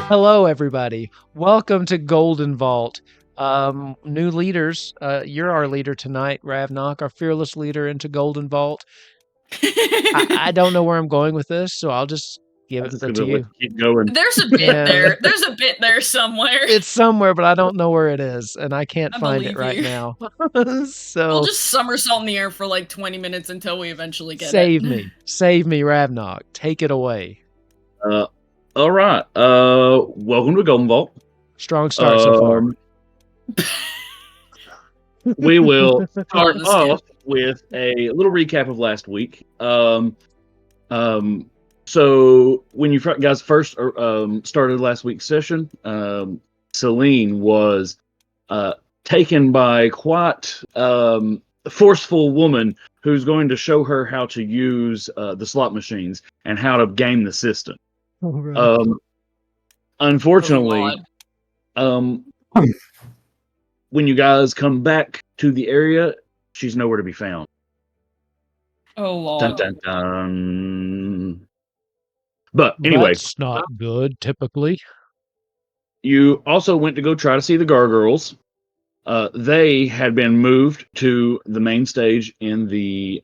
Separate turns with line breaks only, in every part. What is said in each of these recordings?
Hello, everybody. Welcome to Golden Vault. New leaders. You're our leader tonight, Ravnok, our fearless leader into Golden Vault. I don't know where I'm going with this, so I'll just give it to you.
Keep going.
There's a bit there. There's a bit there somewhere.
It's somewhere, but I don't know where it is, and I can't find it right now. So
we'll just somersault in the air for like 20 minutes until we eventually get
Save me, Ravnok. Take it away.
All right. Welcome to Golden Vault.
Strong start so far.
We will start off with a little recap of last week. So when you guys first started last week's session, Selene was taken by quite a forceful woman who's going to show her how to use the slot machines and how to game the system.
Oh, right.
Unfortunately, when you guys come back to the area, she's nowhere to be found.
Oh, Lord.
Dun, dun, dun. But anyway.
That's not good, typically.
You also went to go try to see the Gargoyles. They had been moved to the main stage in the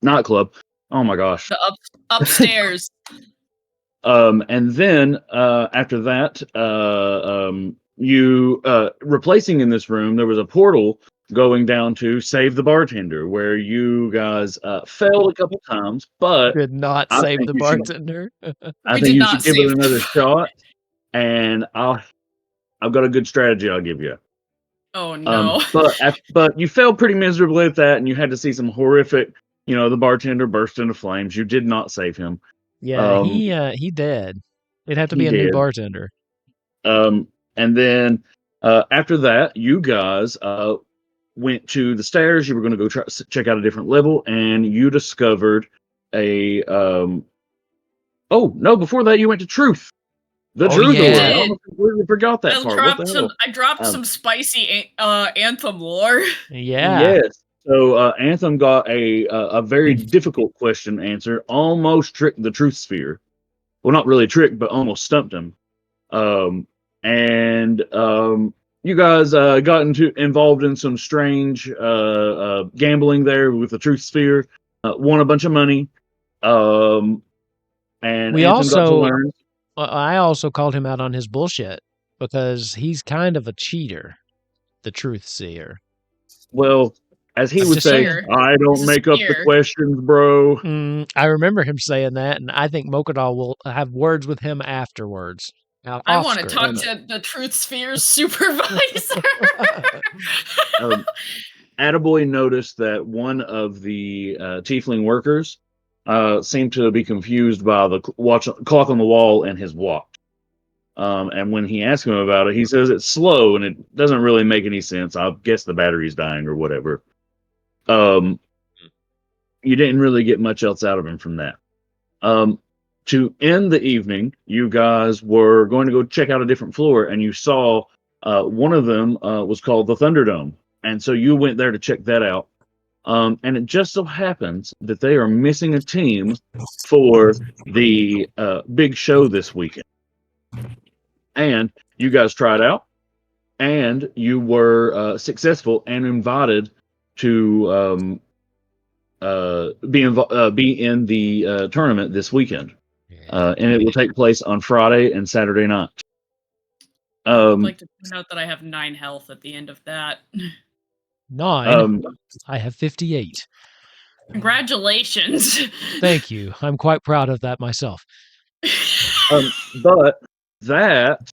nightclub. Oh my gosh.
The upstairs.
And then after that, you replacing in this room, there was a portal going down to Save the Bartender, where you guys failed a couple times, but
did not save the bartender.
I think you should give it another shot, and I've got a good strategy I'll give you.
Oh no!
But you failed pretty miserably at that, and you had to see some horrific. The bartender burst into flames. You did not save him.
Yeah, he did. It'd have to be a new bartender.
And then after that, you guys went to the stairs. You were going to go check out a different level, and you discovered a. Oh no! Before that, you went to Truth. The Truth.
Yeah.
I completely forgot that part.
I dropped some spicy Anthem lore.
Yeah.
Yes. So Anthem got a very difficult question answered, almost tricked the Truth Sphere. Well, not really tricked, but almost stumped him. You guys got involved in some strange gambling there with the Truth Sphere. Won a bunch of money. And
we
Anthem
also
got to learn.
I also called him out on his bullshit because he's kind of a cheater, the Truth Seer.
Well, as he would say, I don't make up the questions, bro.
I remember him saying that, and I think Mokadal will have words with him afterwards. Now,
I want to talk to the Truth Sphere's supervisor.
Attaboy noticed that one of the tiefling workers seemed to be confused by the clock on the wall and his watch. And when he asked him about it, he says it's slow and it doesn't really make any sense. I guess the battery's dying or whatever. You didn't really get much else out of him from that. To end the evening, you guys were going to go check out a different floor, and you saw one of them was called the Thunderdome. And so you went there to check that out. And it just so happens that they are missing a team for the big show this weekend. And you guys tried out, and you were successful and invited to be in the tournament this weekend. And it will take place on Friday and Saturday night.
I'd like to point out that I have 9 health at the end of that.
9? I have 58.
Congratulations.
Thank you. I'm quite proud of that myself.
But that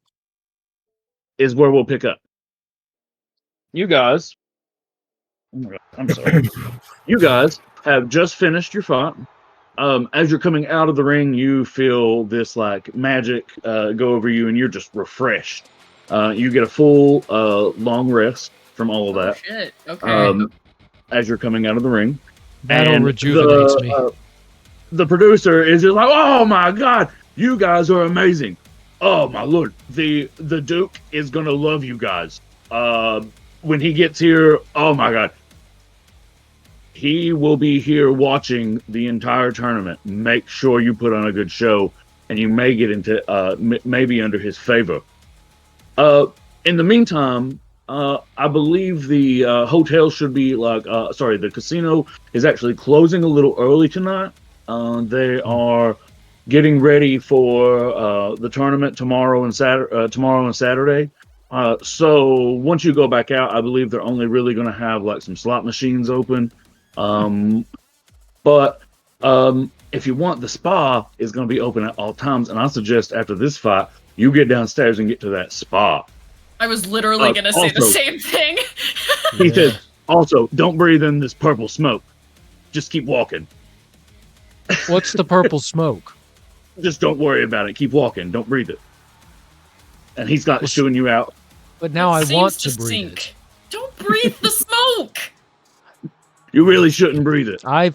is where we'll pick up. You guys, I'm sorry. You guys have just finished your fight. As you're coming out of the ring, you feel this like magic go over you, and you're just refreshed. You get a full long rest from all of that.
Shit. Okay.
As you're coming out of the ring,
that'll rejuvenates me.
The producer is just like, "Oh my god, you guys are amazing! Oh my lord, the Duke is gonna love you guys. When he gets here, oh my god, he will be here watching the entire tournament. Make sure you put on a good show, and you may get into maybe under his favor. In the meantime, I believe the hotel should be the casino is actually closing a little early tonight. They are getting ready for the tournament tomorrow and Saturday. So once you go back out, I believe they're only really going to have like some slot machines open. But if you want, the spa is going to be open at all times, and I suggest after this fight, you get downstairs and get to that spa.
I was literally going to say the same thing.
He said, also, don't breathe in this purple smoke. Just keep walking.
What's the purple smoke?
Just don't worry about it. Keep walking. Don't breathe it. And he's not shooing you out.
But now I want to breathe it.
Don't breathe the smoke.
You really shouldn't breathe it.
I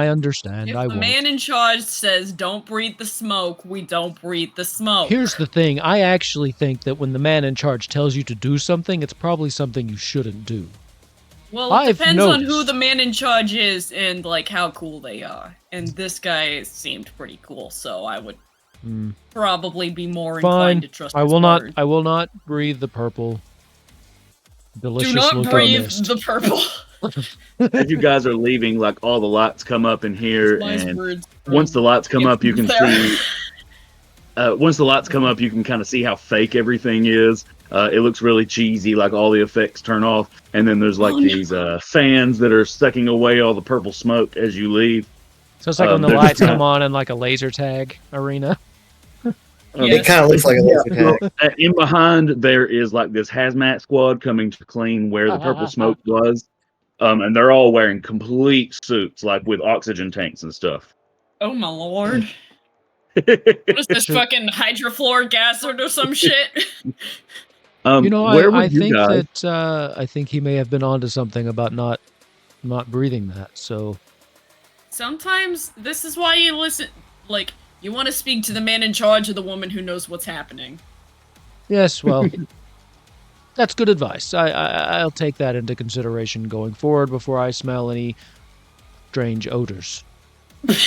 understand.
If
I
the
won't.
man in charge says don't breathe the smoke, we don't breathe the smoke.
Here's the thing. I actually think that when the man in charge tells you to do something, it's probably something you shouldn't do.
Well, it depends on who the man in charge is and like how cool they are. And this guy seemed pretty cool, so I would probably be more inclined to trust his word.
I will not breathe the purple. Delicious.
Do not breathe the purple.
As you guys are leaving, like all the lights come up in here, and once the lights come up, you can see. Once the lights come up, you can kind of see how fake everything is. It looks really cheesy, like all the effects turn off, and then there's like these fans that are sucking away all the purple smoke as you leave.
So it's like when the lights come on in like a laser tag arena.
It kind of looks like a laser tag.
In behind, there is like this hazmat squad coming to clean where the purple smoke was. And they're all wearing complete suits, like with oxygen tanks and stuff.
Oh my lord. What is this, fucking hydrofluoric acid or some shit?
I think that I think he may have been onto something about not breathing that. So
sometimes this is why you listen. Like, you want to speak to the man in charge or the woman who knows what's happening.
Yes, well, that's good advice. I'll take that into consideration going forward before I smell any strange odors.
Sorry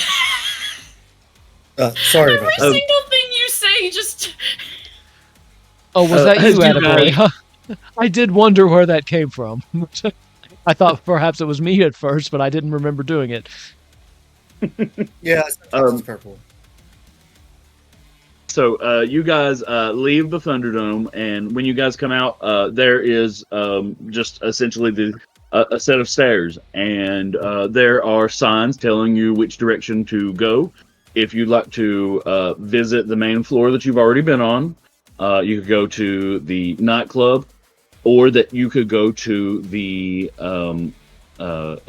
about that.
Every single thing you say just...
Oh, was that you, Attaboy? I did wonder where that came from. I thought perhaps it was me at first, but I didn't remember doing it.
Yeah, it's purple.
So you guys leave the Thunderdome, and when you guys come out, there is just essentially a set of stairs, and there are signs telling you which direction to go. If you'd like to visit the main floor that you've already been on, you could go to the nightclub, or that you could go to the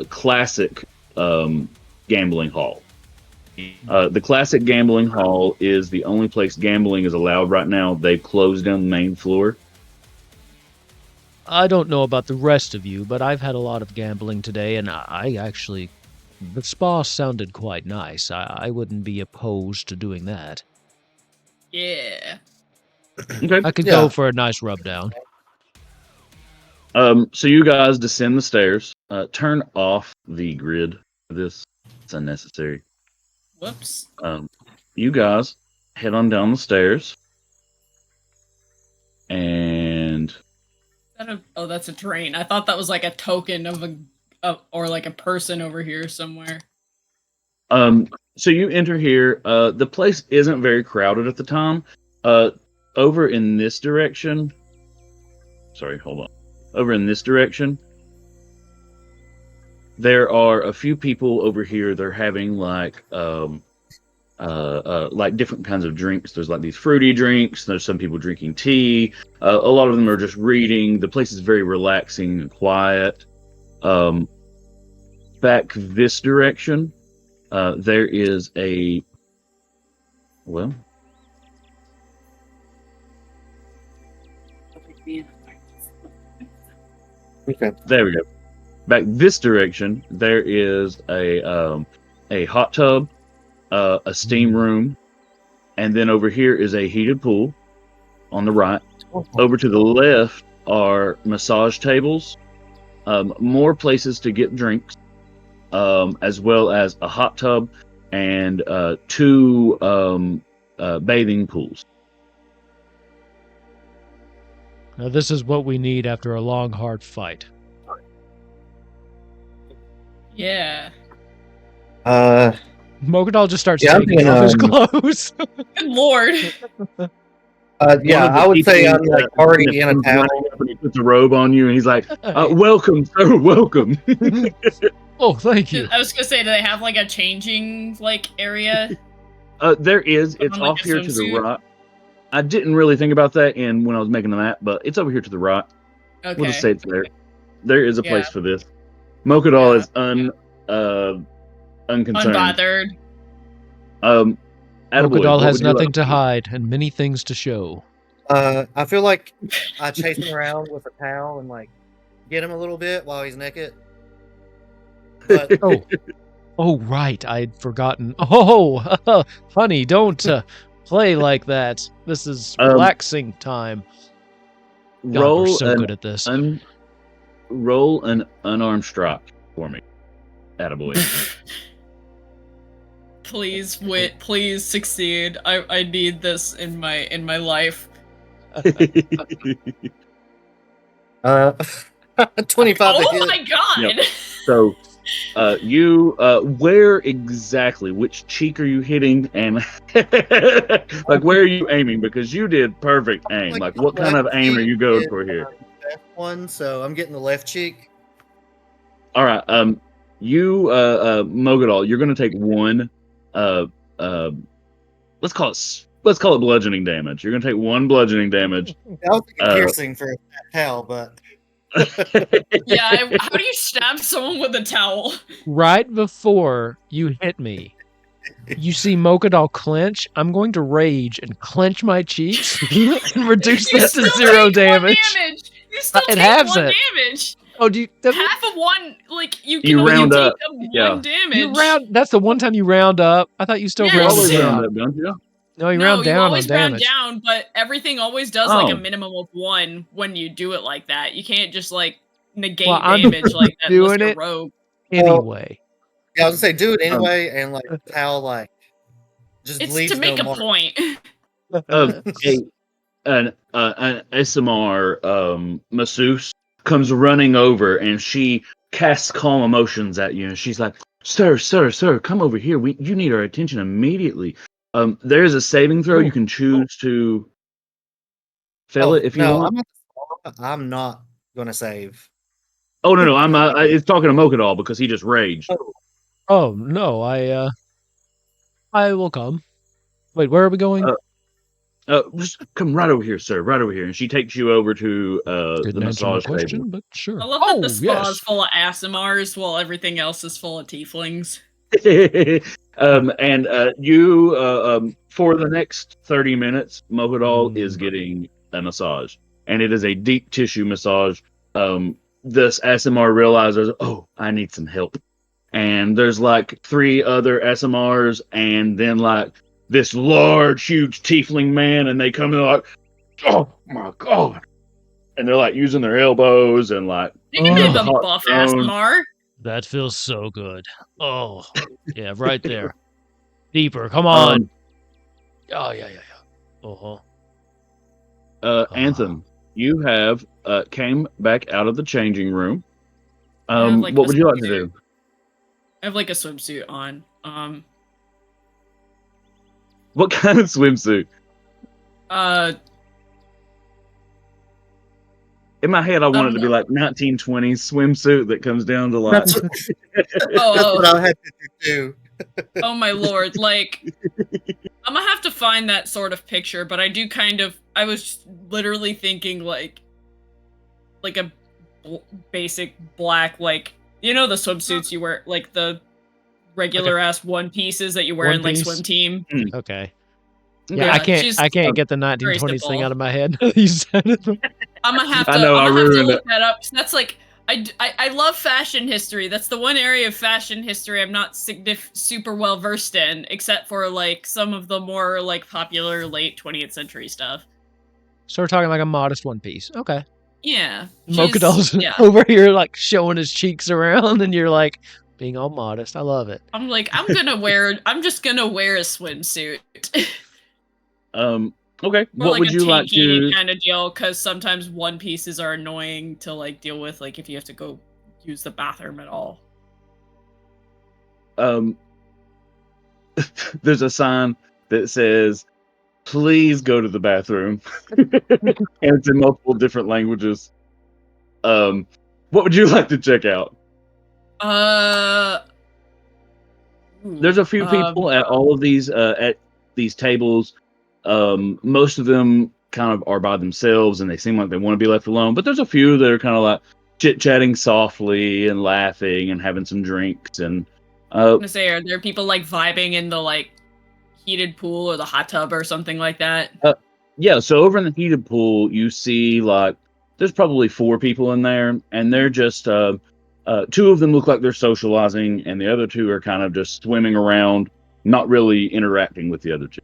classic gambling hall. The classic gambling hall is the only place gambling is allowed right now. They've closed down the main floor.
I don't know about the rest of you, but I've had a lot of gambling today, and I actually... The spa sounded quite nice. I wouldn't be opposed to doing that.
Yeah.
Okay.
I could go for a nice rub down.
So you guys descend the stairs. Turn off the grid for this. It's unnecessary.
Whoops.
You guys head on down the stairs. And...
that's a train. I thought that was like a token of or like a person over here somewhere.
So you enter here. The place isn't very crowded at the time. Over in this direction. Sorry, hold on. Over in this direction, there are a few people over here. They're having like different kinds of drinks. There's like these fruity drinks. There's some people drinking tea. A lot of them are just reading. The place is very relaxing and quiet. Back this direction, there is a... Well...
Okay.
There we go. Back this direction, there is a hot tub, a steam room, and then over here is a heated pool on the right. Over to the left are massage tables, more places to get drinks, as well as a hot tub and 2 bathing pools.
Now this is what we need after a long, hard fight.
Yeah.
Mogadal just starts taking off his clothes.
Good lord.
I would say I'm like already in a town.
He puts a robe on you, and he's like, "Welcome, sir, welcome."
Oh, thank you.
I was gonna say, do they have like a changing like area?
There is. It's off here to the right. I didn't really think about that when I was making the map, but it's over here to the right.
Okay.
We'll just say it's there. There is a place for this. Mogadal is unconcerned.
Unbothered.
Mogadal has nothing to hide and many things to show.
I feel like I chase him around with a towel and like get him a little bit while he's naked. But
oh, right, I'd forgotten. Oh, honey, don't play like that. This is relaxing time. God, we're so good at this.
Roll an unarmed strike for me, attaboy.
Please, Wit. Please succeed. I need this in my life.
25.
Oh my god!
Yep. So, where exactly? Which cheek are you hitting? And like, where are you aiming? Because you did perfect aim. Like what kind of aim are you going for here?
Left one, so I'm getting the left cheek.
All right. Mogadal, you're going to take 1. Let's call it bludgeoning damage. You're going to take 1 bludgeoning damage.
That was like a piercing for a towel, but.
Yeah, how do you stab someone with a towel?
Right before you hit me, you see Mogadal clench. I'm going to rage and clench my cheeks and reduce this to 0 damage.
You still take 1 damage.
Oh, do you?
Half of 1, like you can
you
only
round
take
up.
1 damage.
You round. That's the one time you round up. I thought you still rounded down. No, you round down on damage.
Round down, but everything always does like a minimum of 1 when you do it like that. You can't just like negate damage like that.
Doing it
rogue.
Anyway.
Yeah, I was gonna say do it anyway, and like how like just
it's
leaves
to make
no
a point.
An SMR masseuse comes running over and she casts calm emotions at you, and she's like, "Sir, come over here. You need our attention immediately." There's a saving throw. You can choose to fail it if you want.
I'm not gonna save.
Oh no! It's talking to Mogadal because he just raged.
Oh no! I will come. Wait, where are we going?
Just come right over here, sir. Right over here, and she takes you over to the massage table.
But sure.
I love that the spa is full of ASMRs while everything else is full of tieflings.
You for the next 30 minutes, Mogadal is getting a massage, and it is a deep tissue massage. This SMR realizes, oh, I need some help, and there's like 3 other SMRs, and then like this large, huge tiefling man, and they come in like, oh my god, and they're like using their elbows and like.
You can do the buff ASMR.
That feels so good. Oh, yeah, right there. Deeper, come on. Oh, yeah.
Anthem, you have came back out of the changing room. What would you like to do?
I have like a swimsuit on.
What kind of swimsuit? In my head, I wanted to be like 1920s swimsuit that comes down to like.
That's what I had to do.
Oh my lord! Like, I'm gonna have to find that sort of picture, but I do kind of. I was literally thinking like a basic black, like the swimsuits you wear, like the regular ass one pieces that you wear in like swim team.
Okay. Yeah, I can't get the 1920s thing out of my head. You said it.
I'm gonna have to. I ruined look that up. That's like I love fashion history. That's the one area of fashion history I'm not super well versed in, except for like some of the more like popular late 20th century stuff.
So we're talking like a modest one piece. Okay.
Yeah.
Mogadal's over here like showing his cheeks around, and you're like, being all modest. I love it.
I'm like, I'm just gonna wear a swimsuit.
Okay.
Or
What
like
would
a
you like to
kind of deal, because sometimes one pieces are annoying to like deal with, like if you have to go use the bathroom at all.
There's a sign that says, "Please go to the bathroom," and it's in multiple different languages. What would you like to check out? There's a few people at all of these at these tables. Most of them kind of are by themselves, and they seem like they want to be left alone. But there's a few that are kind of like chit-chatting softly and laughing and having some drinks. And
I'm gonna say, are there people like vibing in the like heated pool or the hot tub or something like that?
Yeah. So over in the heated pool, you see like there's probably 4 people in there, and they're just 2 of them look like they're socializing, and the other 2 are kind of just swimming around, not really interacting with the other 2.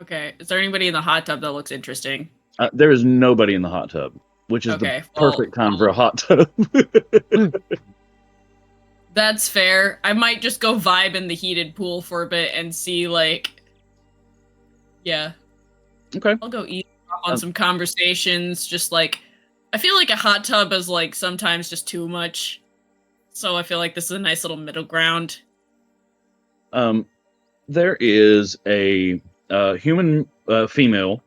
Okay. Is there anybody in the hot tub that looks interesting?
There is nobody in the hot tub, which is the perfect time for a hot tub.
That's fair. I might just go vibe in the heated pool for a bit and see, like, yeah.
Okay.
I'll go eat on some conversations. Just like, I feel like a hot tub is like sometimes just too much. So I feel like this is a nice little middle ground.
There is a human female,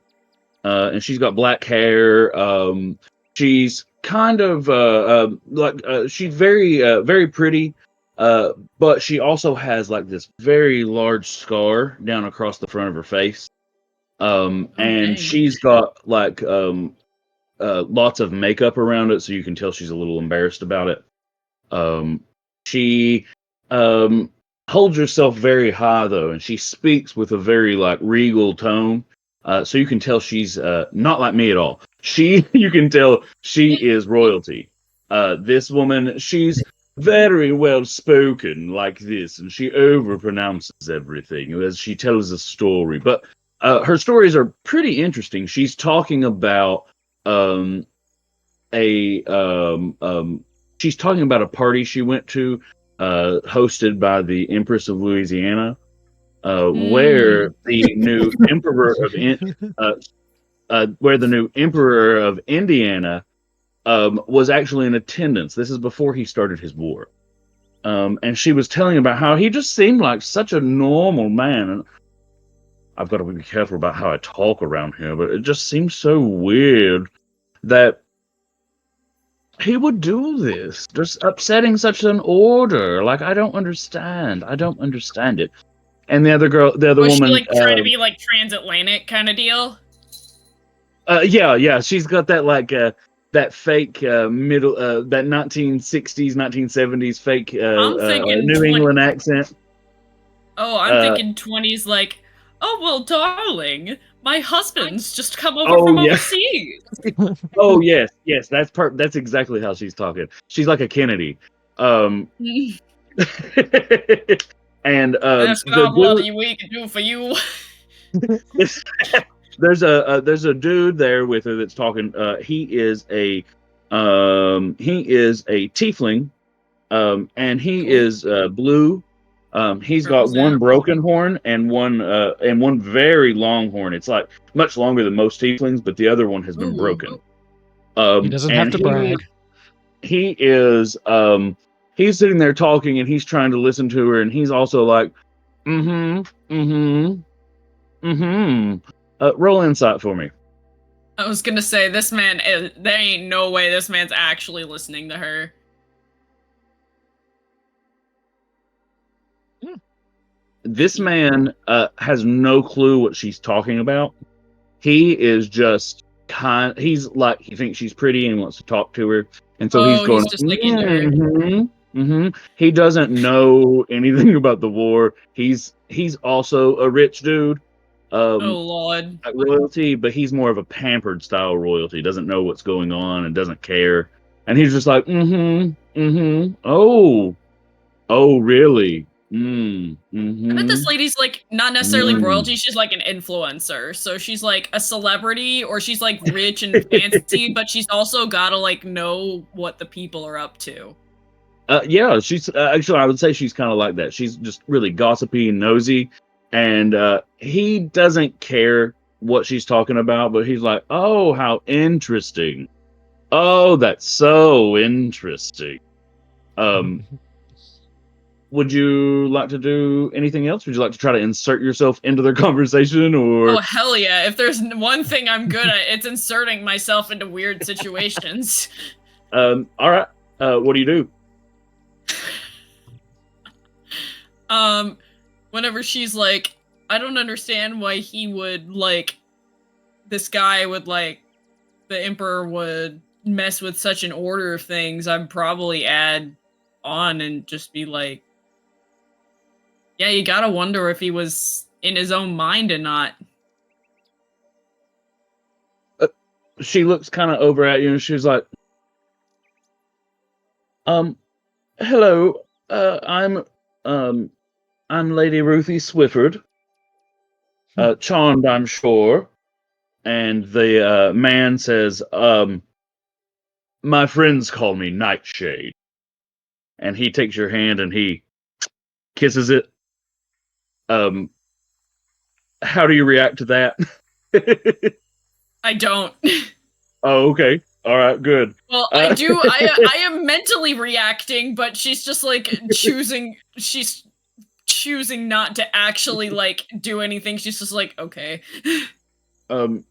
and she's got black hair. She's kind of she's very pretty, but she also has like this very large scar down across the front of her face. And she's got like lots of makeup around it, so you can tell she's a little embarrassed about it. She holds herself very high though, and she speaks with a very like regal tone. So you can tell she's not like me at all. You can tell she is royalty. This woman, she's very well spoken like this, and she overpronounces everything as she tells a story. But her stories are pretty interesting. She's talking about she's talking about a party she went to, hosted by the Empress of Louisiana, where the new emperor of Indiana was actually in attendance. This is before he started his war. And she was telling about how he just seemed like such a normal man. And I've got to be careful about how I talk around here, but it just seems so weird that he would do this, just upsetting such an order. Like, I don't understand it. And the other woman,
was she like trying to be like transatlantic kind of deal?
Yeah, she's got that like that fake middle that 1960s 1970s fake New England accent.
Oh, I'm thinking 20s, like, oh well, darling, my husband's just come over from overseas.
Oh yes, that's exactly how she's talking. She's like a Kennedy. And
that's not what we can do for you.
There's a dude there with her that's talking. He is a tiefling, and he is blue. He's got one broken horn and one very long horn. It's like much longer than most tieflings, but the other one has been broken.
He doesn't have to brag.
He is he's sitting there talking, and he's trying to listen to her, and he's also like, roll insight for me.
I was gonna say, this man, there ain't no way this man's actually listening to her.
This man has no clue what she's talking about. He is just he's like, he thinks she's pretty and wants to talk to her. And so he's going,
just like into her.
He doesn't know anything about the war. He's also a rich dude.
Oh Lord.
Like royalty, but he's more of a pampered style royalty. Doesn't know what's going on and doesn't care. And he's just like, oh, really?
I bet this lady's like not necessarily royalty, she's like an influencer. So she's like a celebrity, or she's like rich and fancy, but she's also gotta like know what the people are up to.
Yeah, she's actually, I would say she's kind of like that. She's just really gossipy and nosy, and he doesn't care what she's talking about, but he's like, "Oh, how interesting! Oh, that's so interesting." Would you like to do anything else? Would you like to try to insert yourself into their conversation, or?
Oh hell yeah! If there's one thing I'm good at, it's inserting myself into weird situations.
All right. What do you do?
Whenever she's like, I don't understand why he would, like, this guy would, like, the Emperor would mess with such an order of things, I'd probably add on and just be like, yeah, you gotta wonder if he was in his own mind or not.
She looks kind of over at you and she's like, hello, I'm Lady Ruthie Swifford. Charmed, I'm sure. And the man says, my friends call me Nightshade. And he takes your hand and he kisses it. How do you react to that?
I don't.
Oh, okay. All right, good.
Well, I do. I am mentally reacting, but she's just like choosing. She's choosing not to actually like do anything. She's just like, okay.
Well,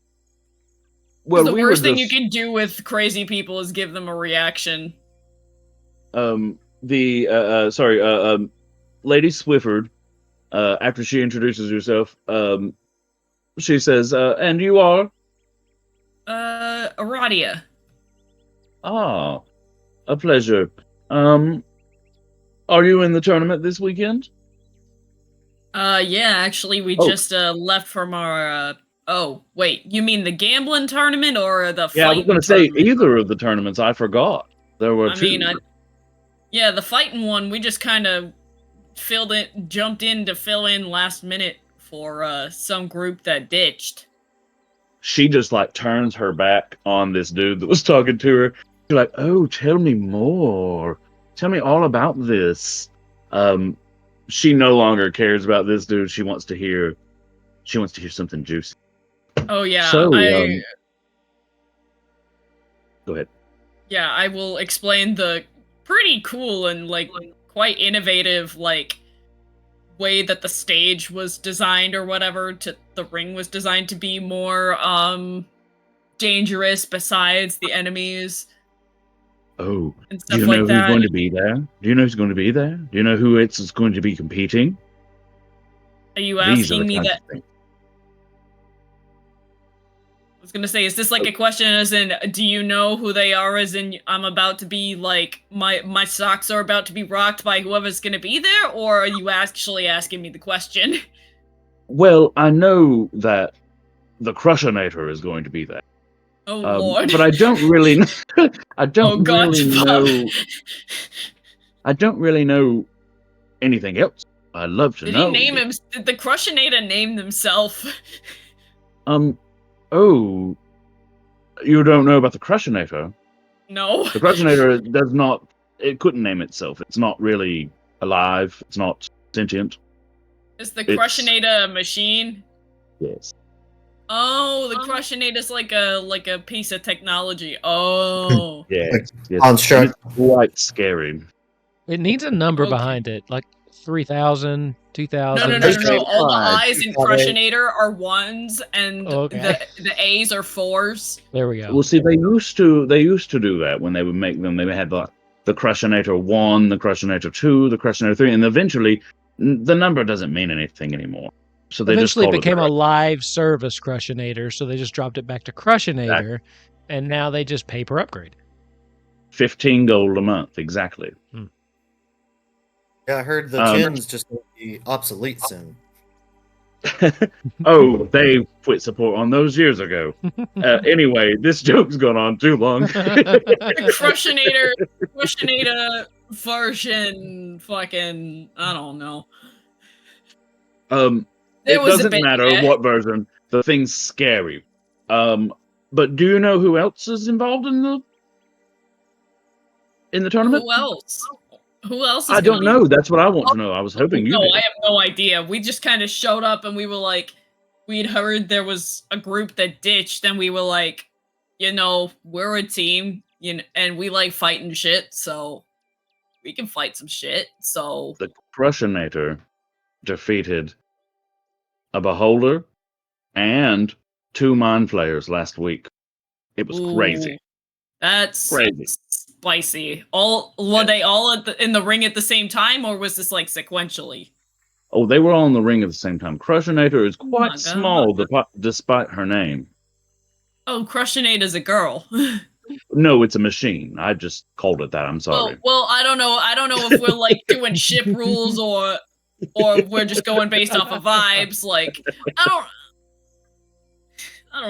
the worst thing you can do with crazy people is give them a reaction.
Lady Swifford, after she introduces herself, she says, and you are?
Aradia.
Ah, a pleasure. Are you in the tournament this weekend?
Yeah, actually, we just left from our, oh, wait, you mean the gambling tournament or the fighting?
Yeah, I was going to say either of the tournaments. I forgot. There were two.
Yeah, the fighting one, we just kind of jumped in to fill in last minute for some group that ditched.
She just like turns her back on this dude that was talking to her. She's like, "Oh, tell me more. Tell me all about this." She no longer cares about this dude. She wants to hear something juicy.
Oh yeah.
So, go ahead.
Yeah, I will explain the pretty cool and like quite innovative like way that the stage was designed or whatever. The ring was designed to be more dangerous besides the enemies.
Oh, do you know who's going to be there? Do you know who's going to be there? Do you know who else is going to be competing?
Are you asking me that? I was gonna say, is this like a question as in, do you know who they are? As in, I'm about to be like, my socks are about to be rocked by whoever's gonna be there? Or are you actually asking me the question?
Well, I know that the Crushinator is going to be there.
Oh Lord!
But I don't really know. I don't really know anything else. I'd love to know.
Did he name him? Did the Crushinator name himself?
Oh, you don't know about the Crushinator?
No.
The Crushinator does not. It couldn't name itself. It's not really alive. It's not sentient.
Is the Crushinator a machine?
Yes.
Oh, the Crushinator's like a piece of technology. Oh.
Yes.
Construct.
It's quite scary.
It needs a number behind it, like 3,000, 2,000.
No. All the I's in Crushinator are 1s, and the A's are 4s.
There we go.
Well, see, they used to do that when they would make them. They had the Crushinator 1, the Crushinator 2, the Crushinator 3, and eventually the number doesn't mean anything anymore. So they
eventually
just
became a live service Crushinator, so they just dropped it back to Crushinator, and now they just pay per upgrade.
15 gold a month, exactly.
Yeah, I heard the gens just will be obsolete soon.
Oh, they quit support on those years ago. Anyway, this joke's gone on too long.
Crushinator version, fucking, I don't know.
It doesn't matter what version. The thing's scary. But do you know who else is involved in the tournament?
Who else? Who else?
I don't know. That's what I want to know. I was hoping you did.
I have no idea. We just kind of showed up and we were like, we'd heard there was a group that ditched, and we were like, we're a team, and we like fighting shit, so we can fight some shit. So
the Crushinator defeated a Beholder and 2 Mind Flayers last week. It was crazy.
That's crazy. Spicy. Were they all in the ring at the same time, or was this like sequentially?
Oh, they were all in the ring at the same time. Crushinator is quite small, despite her name.
Oh, Crushinator's a girl.
No, it's a machine. I just called it that. I'm sorry.
Well, I don't know. I don't know if we're like doing ship rules or we're just going based off of vibes. Like, I don't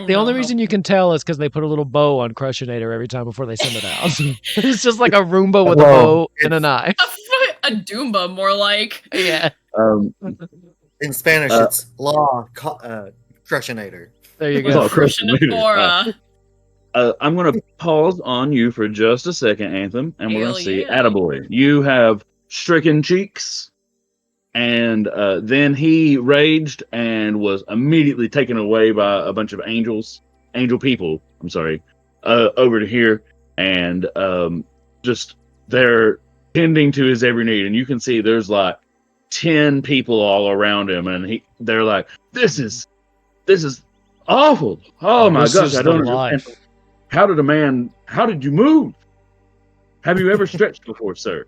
the only reason you can tell is because they put a little bow on Crushinator every time before they send it out. It's just like a Roomba with a bow and a knife.
A Doomba, more like.
Yeah.
In Spanish, it's Crushinator.
There you go.
Crushinator.
I'm going to pause on you for just a second, Anthem, and we're going to see Attaboy. You have stricken cheeks, and then he raged and was immediately taken away by a bunch of angel people, over to here, and just they're tending to his every need, and you can see there's like 10 people all around him, and they're like, this is awful. Oh my gosh, I don't understand. How did you move? Have you ever stretched before, sir?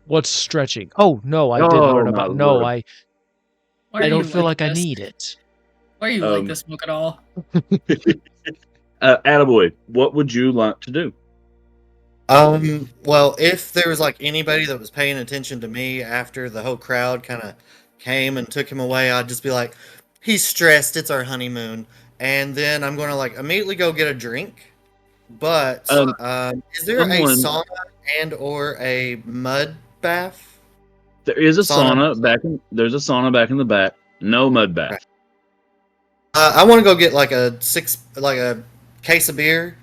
What's stretching? Oh, no, I didn't learn about No, I don't feel like I need it.
Why are you like this book at all?
Attaboy, what would you like to do?
Well, if there was like anybody that was paying attention to me after the whole crowd kind of came and took him away, I'd just be like, he's stressed, it's our honeymoon. And then I'm going to like immediately go get a drink. But is there a sauna and or a mud bath?
There is a sauna back in the back. No mud bath.
I want to go get like a case of beer.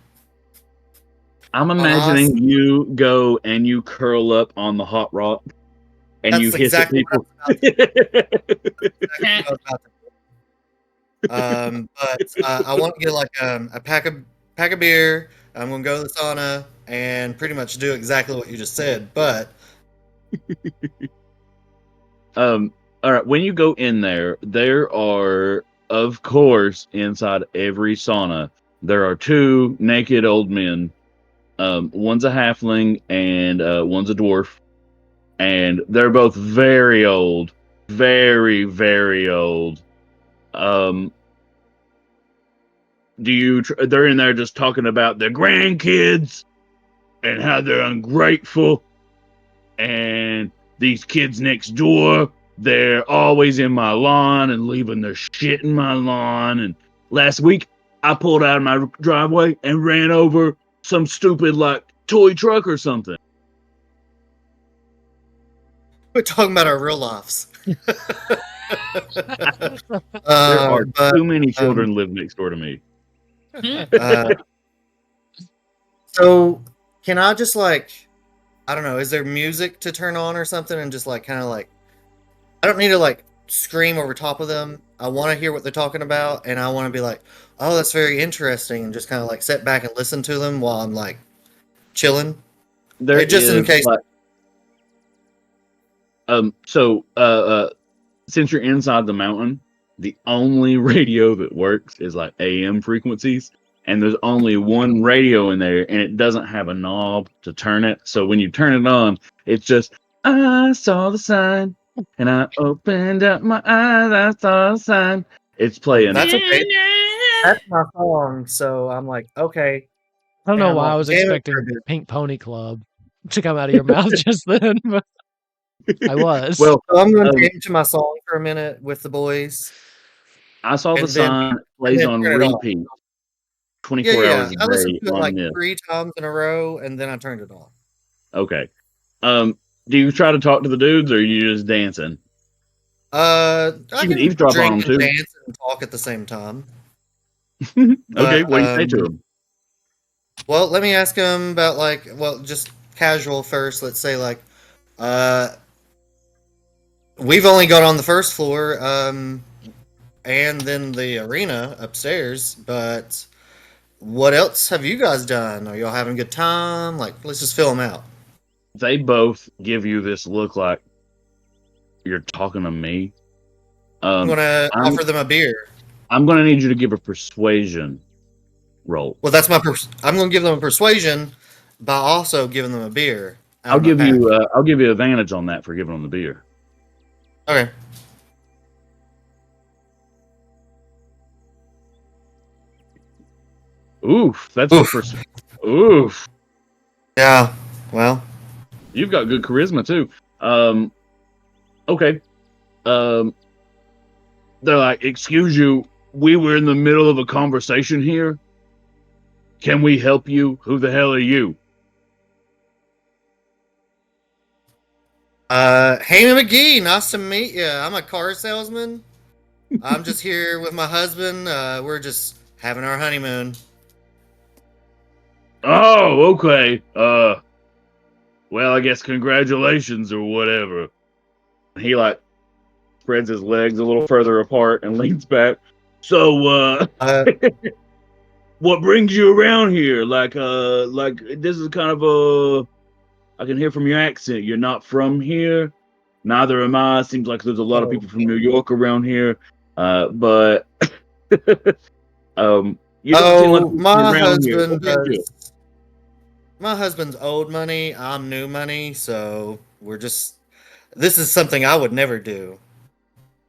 I'm imagining you go and you curl up on the hot rock and you hiss at people.
But I want to get like a pack of beer. I'm gonna go to the sauna and pretty much do exactly what you just said. But
all right, when you go in there are, of course, inside every sauna, there are 2 naked old men. One's a halfling and one's a dwarf, and they're both very old, very, very old. They're in there just talking about their grandkids and how they're ungrateful, and these kids next door, they're always in my lawn and leaving their shit in my lawn. And last week I pulled out of my driveway and ran over some stupid like toy truck or something.
We're talking about our real lives.
There are too many children live next door to me.
So can I just like, I don't know, is there music to turn on or something and just like kind of like, I don't need to like scream over top of them. I want to hear what they're talking about, and I want to be like, oh, that's very interesting, and just kind of like sit back and listen to them while I'm like chilling. Just in case.
Since you're inside the mountain, the only radio that works is like AM frequencies, and there's only one radio in there, and it doesn't have a knob to turn it. So when you turn it on, it's just, I saw the sign, and I opened up my eyes, I saw the sign. It's playing.
That's okay. That's my song, so I'm like, okay.
I don't know why I was expecting Pink Pony Club to come out of your mouth just then, but I was.
Well, I'm going to jam to my song for a minute with the boys.
I saw the sign plays on repeat 24 hours a day.
I listened to it like 3 times in a row, and then I turned it on.
Okay. Do you try to talk to the dudes, or are you just dancing?
I can
eavesdrop on them too.
Dance and talk at the same time.
Okay, what do you say to them?
Well, let me ask them about just casual first. Let's say like, we've only got on the first floor, and then the arena upstairs. But what else have you guys done? Are y'all having a good time? Like, let's just fill them out.
They both give you this look like you're talking to me.
I'm gonna offer them a beer.
I'm gonna need you to give a persuasion roll.
Well, that's my. I'm gonna give them a persuasion by also giving them a beer.
I'll give you advantage on that for giving them the beer.
Okay.
Oof, that's the first. Oof.
Yeah. Well,
you've got good charisma too. Okay. They're like, excuse you, we were in the middle of a conversation here. Can we help you? Who the hell are you?
Heyman McGee, nice to meet you. I'm a car salesman. I'm just here with my husband. We're just having our honeymoon.
Oh, okay. Well, I guess congratulations or whatever. He like spreads his legs a little further apart and leans back. So, what brings you around here? Like this is kind of I can hear from your accent. You're not from here. Neither am I. Seems like there's a lot of people from New York around here. But you don't seem like
my husband. My husband's old money. I'm new money. So we're just. This is something I would never do.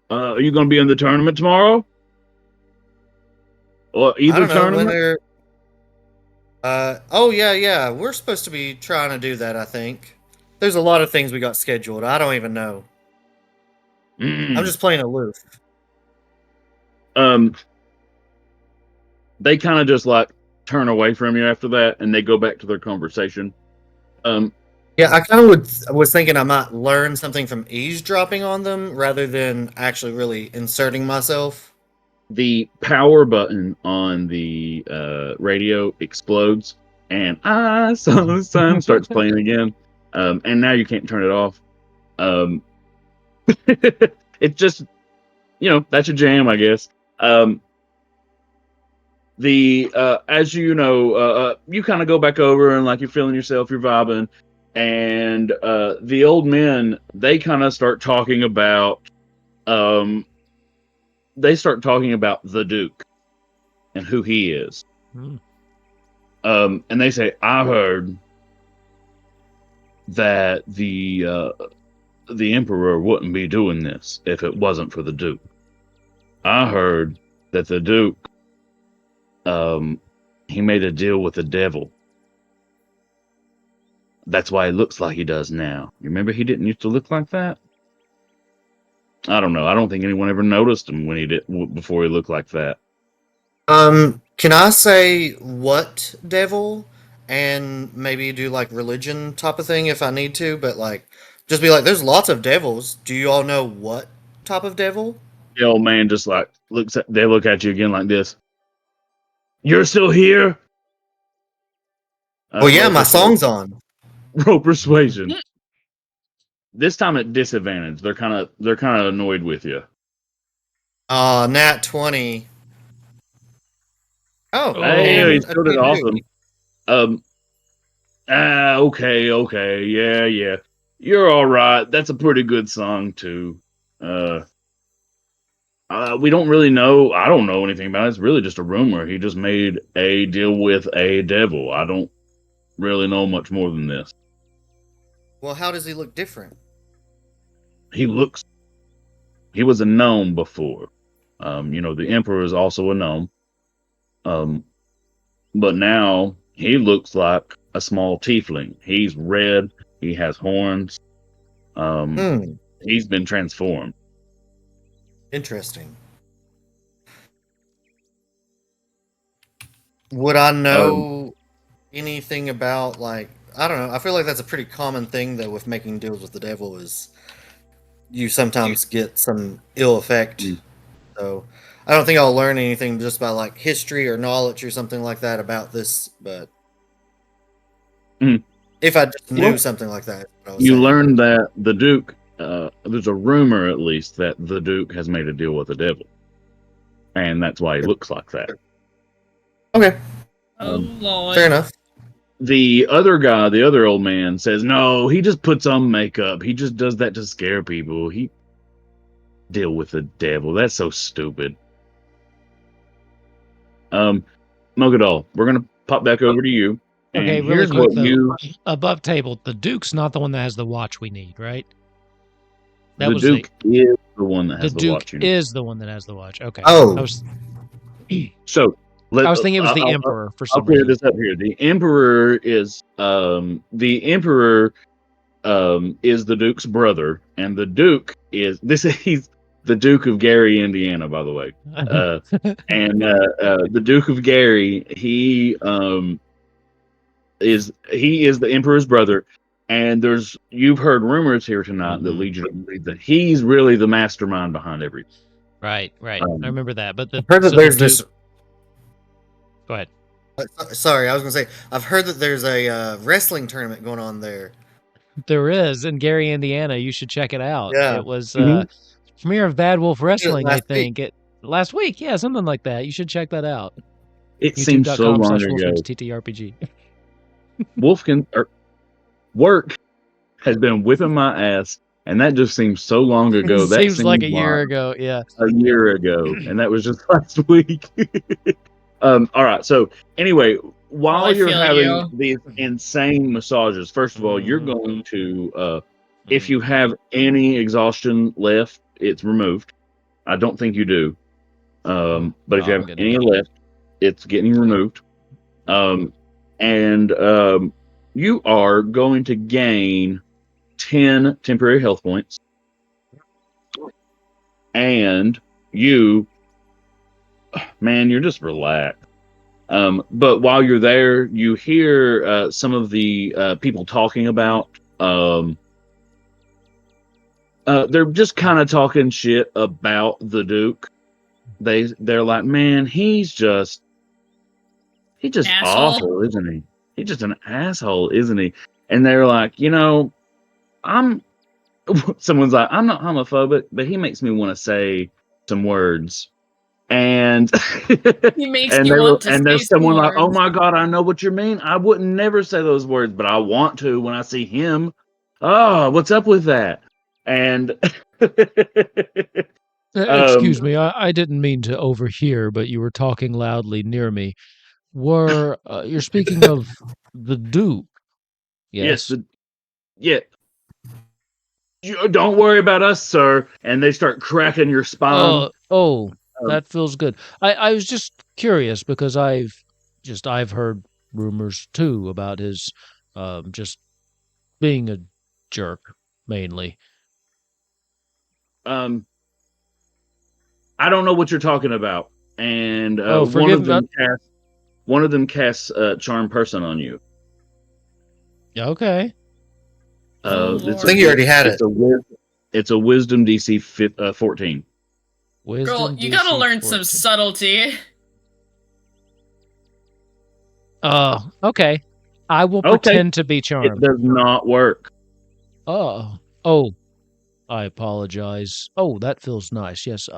Are you going to be in the tournament tomorrow? Or either tournament?
Oh yeah. We're supposed to be trying to do that, I think. There's a lot of things we got scheduled. I don't even know. I'm just playing aloof.
They kind of just like turn away from you after that, and they go back to their conversation.
Yeah, I kind of was thinking I might learn something from eavesdropping on them rather than actually really inserting myself.
The power button on the radio explodes, and I saw the sun starts playing again. And now you can't turn it off. It's just, that's your jam, I guess. As you know, you kind of go back over and like you're feeling yourself, you're vibing, and the old men, they kind of start talking about the Duke and who he is. And they say, I heard that the Emperor wouldn't be doing this if it wasn't for the Duke. I heard that the Duke, he made a deal with the devil. That's why he looks like he does now. You remember he didn't used to look like that? I don't know. I don't think anyone ever noticed him before he looked like that.
Can I say what devil and maybe do like religion type of thing if I need to, but like just be like, there's lots of devils. Do you all know what type of devil?
The old man just like they look at you again like this. You're still here?
Well, yeah, my song's on.
Roll persuasion. This time at disadvantage. They're kind of annoyed with you.
Nat 20. Oh,
hey, he still did awesome. Okay, yeah. You're all right. That's a pretty good song too. We don't really know. I don't know anything about it. It's really just a rumor. He just made a deal with a devil. I don't really know much more than this.
Well, how does he look different?
He was a gnome before. The Emperor is also a gnome. But now he looks like a small tiefling. He's red. He has horns. He's been transformed.
Interesting. Would I know anything about, like, I don't know. I feel like that's a pretty common thing, though, with making deals with the devil is you sometimes get some ill effect. So I don't think I'll learn anything just by, like, history or knowledge or something like that about this, but If I just knew something like that.
You learned that the Duke, there's a rumor at least that the Duke has made a deal with the devil. And that's why he looks like that.
Okay.
Oh, Lord.
Fair enough.
The other guy, the other old man, says, no, he just puts on makeup. He just does that to scare people. He deal with the devil. That's so stupid. Mogadol, we're going to pop back over to you.
Okay,
and
really
here's
quick,
what
though. Above table, the Duke's not the one that has the watch we need, right?
The Duke is the one that has the watch.
The Duke is the one that has the watch. Okay.
Oh.
So,
I was thinking it was the Emperor for some
reason.
reason.
I'll clear this up here. The Emperor is the Duke's brother, and the Duke is he's the Duke of Gary, Indiana, by the way. And the Duke of Gary, he is the Emperor's brother. And you've heard rumors here tonight that lead you to believe that he's really the mastermind behind everything.
Right. I remember that. But
I've heard that there's this.
Go ahead.
Sorry, I was going to say, I've heard that there's a wrestling tournament going on there.
There is in Gary, Indiana. You should check it out.
Yeah.
It was premiere of Bad Wolf Wrestling, I think. Last week, yeah, something like that. You should check that out.
It seems so long ago.
TTRPG.
Work has been whipping my ass, and that just seems so long ago. That
seems like a year ago, yeah.
A year ago, and that was just last week. All right, so anyway, while you're having these insane massages, first of all, you're going to, if you have any exhaustion left, it's removed. I don't think you do. But if you have any left, it's getting removed. And you are going to gain 10 temporary health points. And you're just relaxed. But while you're there, you hear some of the people talking about. They're just kind of talking shit about the Duke. They're like, man, he's just awful, isn't he? He's just an asshole, isn't he? And they're like, someone's like, I'm not homophobic, but he makes me want to say some words. And
he makes me want to
and there's
say
someone like,
words.
oh my God, I know what you mean. I wouldn't never say those words, but I want to when I see him. Oh, what's up with that? And
excuse me, I didn't mean to overhear, but you were talking loudly near me. You're speaking of the Duke? Yes.
Yeah. Don't worry about us, sir. And they start cracking your spine.
That feels good. I was just curious because I've heard rumors too about his just being a jerk mainly.
I don't know what you're talking about. And one of them casts charm person on you.
Okay.
I think you already had it.
It's a wisdom DC 14.
Wisdom
Girl, you gotta learn 14. Some subtlety.
Oh, okay. I will pretend to be charmed.
It does not work.
Oh, I apologize. Oh, that feels nice. Yes.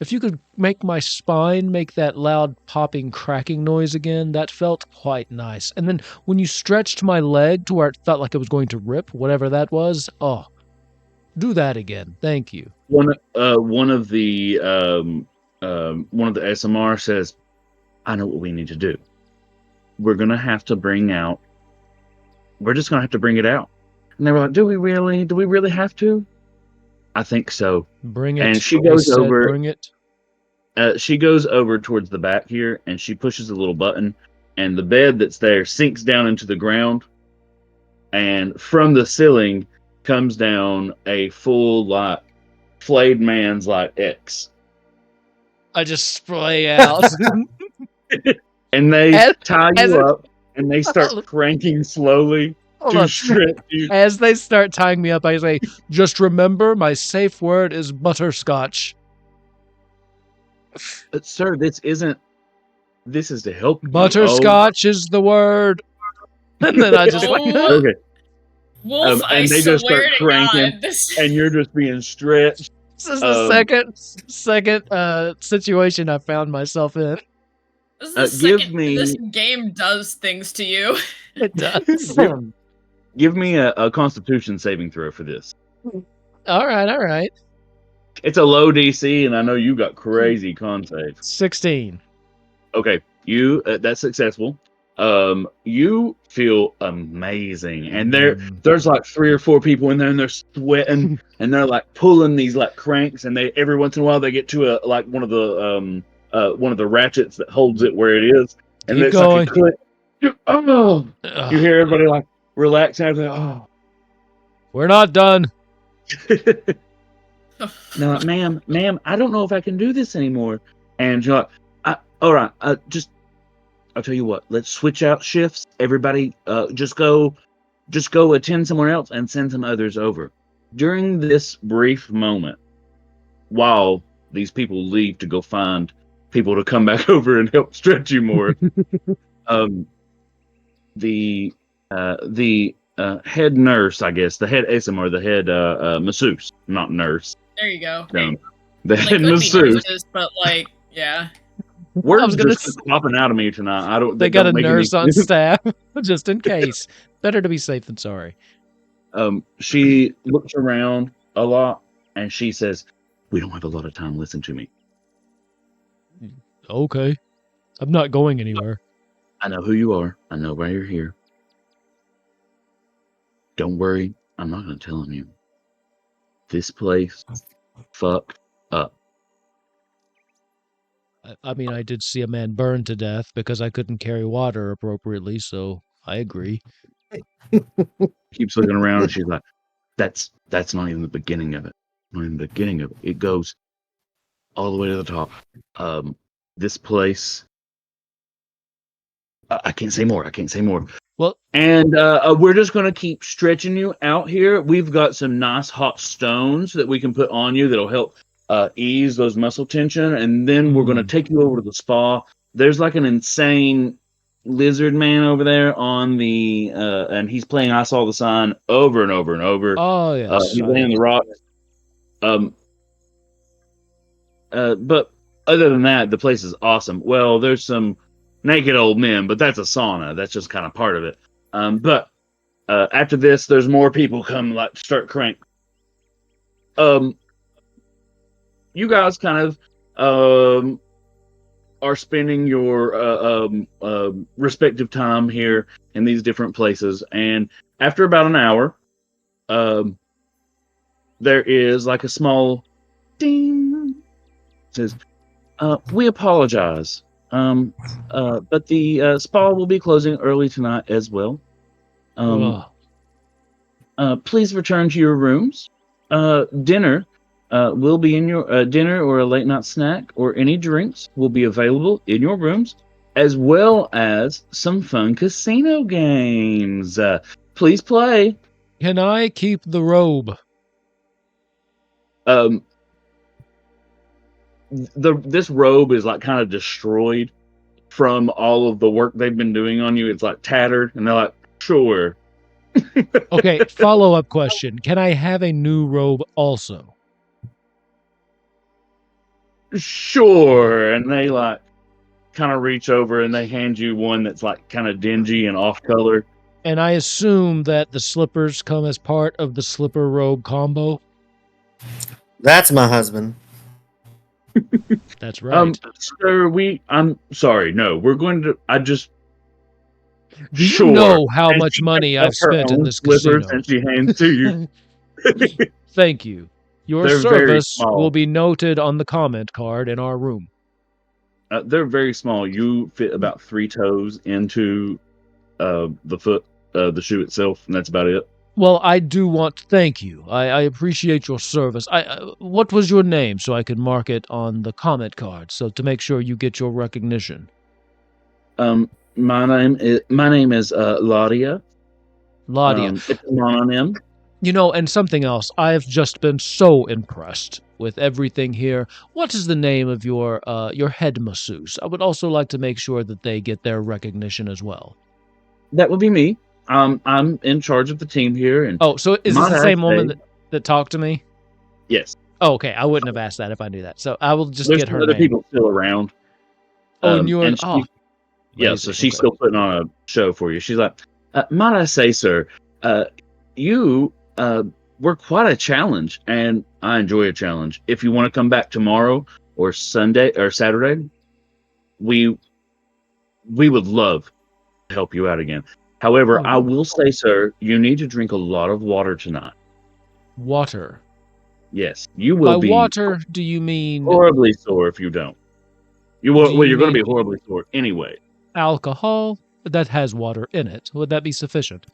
If you could make my spine make that loud popping, cracking noise again, that felt quite nice. And then when you stretched my leg to where it felt like it was going to rip, whatever that was, do that again. Thank you.
One of the SMR says, I know what we need to do. We're just gonna have to bring it out. And they were like, do we really have to? I think so.
Bring it.
And she goes over.
Bring it.
She goes over towards the back here, and she pushes a little button, and the bed that's there sinks down into the ground. And from the ceiling comes down a full flayed man's X.
I just spray out.
And they tie you up, and they start cranking slowly.
As they start tying me up, I say, just remember my safe word is butterscotch.
Sir, this is to help you.
Butterscotch is the word. And then I just
okay.
Wolf,
and they just start cranking, and you're just being stretched.
This is the second situation I found myself in.
This game does things to you.
It does.
Give me a Constitution saving throw for this.
All right.
It's a low DC, and I know you got crazy con save.
16.
Okay, that's successful. You feel amazing, and there's like 3 or 4 people in there, and they're sweating, and they're like pulling these like cranks, and they every once in a while they get to one of the ratchets that holds it where it is, and
Keep
it's
going.
like a click. You hear everybody like relax and everything. Oh,
we're not done.
No, ma'am, I don't know if I can do this anymore. And you're like, all right, I'll tell you what, let's switch out shifts. Everybody, just go attend somewhere else and send some others over. During this brief moment, while these people leave to go find people to come back over and help stretch you more, the head nurse, I guess, the head ASM or the head masseuse, not nurse.
There you go.
The head masseuse,
but like, yeah.
Words just popping out of me tonight.
They got a nurse on staff, just in case. Better to be safe than sorry.
She looks around a lot and she says, "We don't have a lot of time. Listen to me."
Okay, I'm not going anywhere.
I know who you are. I know why you're here. Don't worry. I'm not going to tell you. This place fucked up.
I mean, I did see a man burn to death because I couldn't carry water appropriately, so I agree.
Keeps looking around and she's like, that's not even the beginning of it. Not even the beginning of it. It goes all the way to the top. This place, I can't say more. Well, and we're just going to keep stretching you out here. We've got some nice hot stones that we can put on you that'll help ease those muscle tension. And then we're going to take you over to the spa. There's like an insane lizard man over there on the, and he's playing I Saw the Sign over and over and over.
Oh, yes.
He's laying the rock. But other than that, the place is awesome. Well, there's some naked old men, but that's a sauna. That's just kind of part of it. But after this, there's more people come like start crank. You guys kind of are spending your respective time here in these different places, and after about an hour, there is like a small ding. It says, "We apologize. But the spa will be closing early tonight as well. Please return to your rooms. Dinner will be in your dinner or a late night snack or any drinks will be available in your rooms, as well as some fun casino games. Please play."
Can I keep the robe?
This robe is like kind of destroyed from all of the work they've been doing on you. It's like tattered, and they're like, "Sure."
Okay, follow-up question. Can I have a new robe also?
Sure. And they like kind of reach over and they hand you one that's like kind of dingy and off color.
And I assume that the slippers come as part of the slipper robe combo?
That's my husband.
That's right.
Sir, I'm sorry. No, we're going to.
Do you know how much money I've spent in this casino?
And she hands to you.
Thank you. Your service will be noted on the comment card in our room.
They're very small. You fit about 3 toes into the foot, the shoe itself, and that's about it.
Well, I do want to thank you. I appreciate your service. What was your name so I could mark it on the comment card so to make sure you get your recognition?
My name is Laudia.
Laudia.
It's a mononym.
You know, and something else. I've just been so impressed with everything here. What is the name of your head masseuse? I would also like to make sure that they get their recognition as well.
That would be me. I'm in charge of the team here, and
so is this the same woman that talked to me?
Yes.
Oh, okay. I wouldn't have asked that if I knew that. So I will just get her
other
name.
people still around.
And you're
yeah. So she's still putting on a show for you. She's like, might I say, sir, you were quite a challenge, and I enjoy a challenge. If you want to come back tomorrow or Sunday or Saturday, we would love to help you out again. However, I will say, sir, you need to drink a lot of water tonight.
Water?
Yes, you will be.
By water, do you mean
horribly sore if you don't? You're going to be horribly sore anyway.
Alcohol that has water in it, would that be sufficient?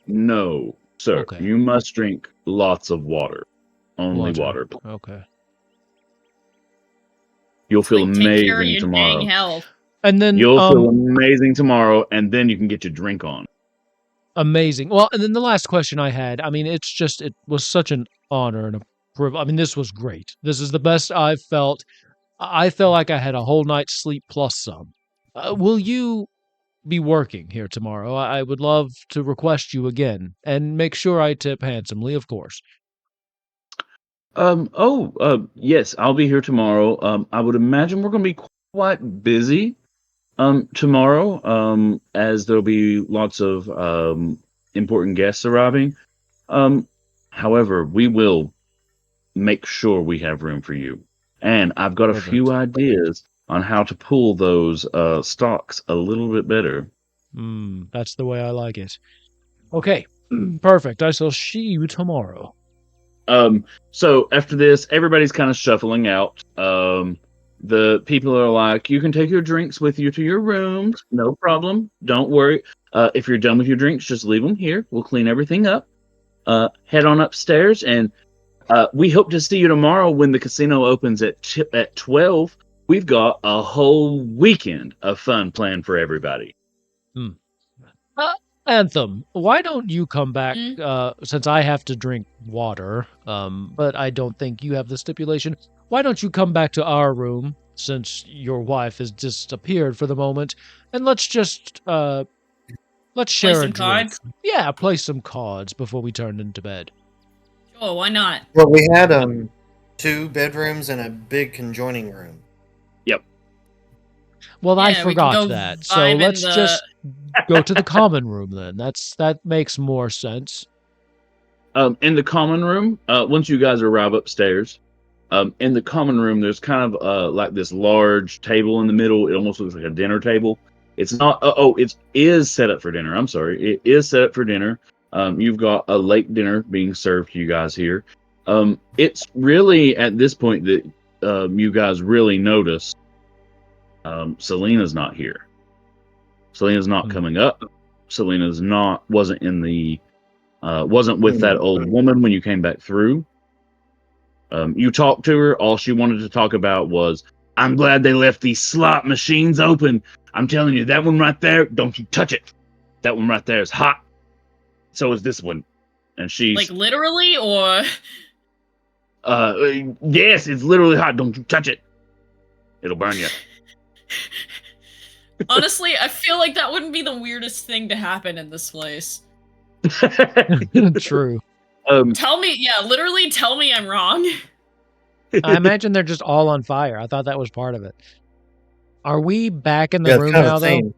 No, sir.
Okay.
You must drink lots of water. Only water.
Okay.
You'll feel amazing tomorrow.
Dang health.
And then
you'll feel amazing tomorrow, and then you can get your drink on.
Amazing. Well, and then the last question I had, I mean, it was such an honor and a privilege. I mean, this was great. This is the best I've felt. I felt like I had a whole night's sleep plus some. Will you be working here tomorrow? I would love to request you again, and make sure I tip handsomely, of course.
Yes, I'll be here tomorrow. I would imagine we're going to be quite busy tomorrow, as there'll be lots of important guests arriving. However, we will make sure we have room for you. And I've got a few ideas on how to pull those stocks a little bit better.
That's the way I like it. Okay, perfect. I shall see you tomorrow.
So after this, everybody's kind of shuffling out. The people are like, you can take your drinks with you to your rooms. No problem. Don't worry. If you're done with your drinks, just leave them here. We'll clean everything up. Head on upstairs, and we hope to see you tomorrow when the casino opens at 12. We've got a whole weekend of fun planned for everybody.
Anthem, why don't you come back, since I have to drink water, but I don't think you have the stipulation. Why don't you come back to our room, since your wife has disappeared for the moment, and let's just, let's share a drink.
Cards?
Yeah, play some cards before we turn into bed.
Sure, why not?
Well, we had 2 bedrooms and a big conjoining room.
Yep.
Well, I forgot that, so let's just go to the common room then. That makes more sense.
In the common room, once you guys arrive upstairs, in the common room, there's kind of like this large table in the middle. It almost looks like a dinner table. It's not. It is set up for dinner. I'm sorry. It is set up for dinner. You've got a late dinner being served to you guys here. It's really at this point that you guys really notice Selena's not here. Selena's not coming up. Selena's wasn't with that old woman when you came back through. You talked to her. All she wanted to talk about was, I'm glad they left these slot machines open. I'm telling you, that one right there, don't you touch it. That one right there is hot. So is this one. And she's...
Like literally, or...
yes, it's literally hot. Don't you touch it. It'll burn you.
Honestly, I feel like that wouldn't be the weirdest thing to happen in this place.
True.
Tell me I'm wrong.
I imagine they're just all on fire. I thought that was part of it. Are we back in the room now, though?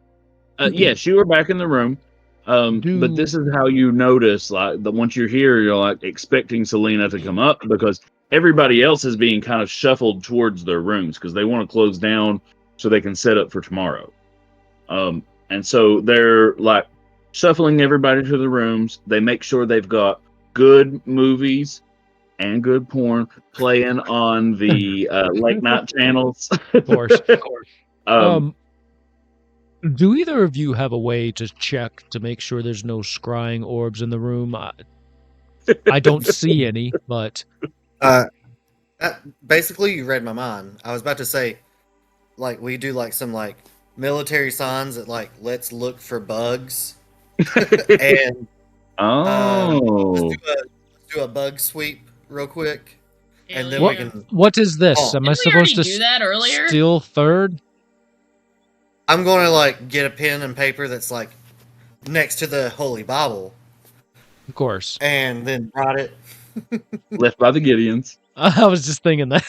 Yes, you are back in the room. But this is how you notice, like, once you're here, you're like expecting Selena to come up, because everybody else is being kind of shuffled towards their rooms because they want to close down so they can set up for tomorrow. And so they're like shuffling everybody to the rooms. They make sure they've got good movies and good porn playing on the late night channels.
Of course. Do either of you have a way to check to make sure there's no scrying orbs in the room? I don't see any, but...
basically, you read my mind. I was about to say, like, we do, like, some, like, military signs that, like, let's look for bugs. And... let's do a bug sweep real quick. And then we can...
What is this? Am I supposed to
do that earlier?
Steal third?
I'm going to, like, get a pen and paper that's, like, next to the Holy Bible.
Of course.
And then brought it.
Left by the Gideons.
I was just thinking that.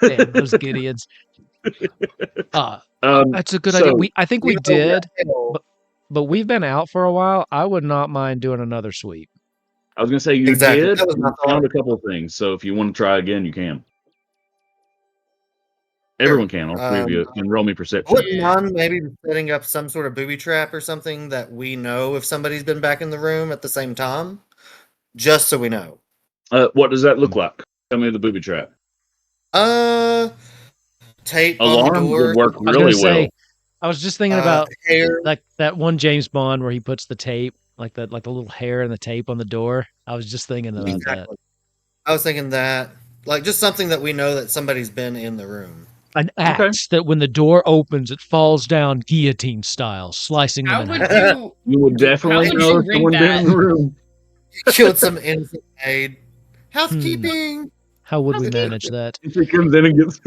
Damn, those Gideons. That's a good idea. I think we did, but we've been out for a while. I would not mind doing another sweep.
I was going to say you did. You found a couple of things, so if you want to try again, you can. Everyone can. All three of you can roll me perception.
Wouldn't mind maybe setting up some sort of booby trap or something that we know if somebody's been back in the room at the same time, just so we know.
What does that look like? Tell me the booby trap.
Tape
alarm
on the door.
would work really well.
I was just thinking about like that one James Bond where he puts the tape, like the little hair and the tape on the door. I was just thinking about that.
I was thinking that, like, just something that we know that somebody's been in the room.
An axe that when the door opens, it falls down guillotine style, slicing them in half.
You would definitely know if someone been in the room.
Killed some innocent maid. Housekeeping.
How would we manage that?
If he comes in and
gets.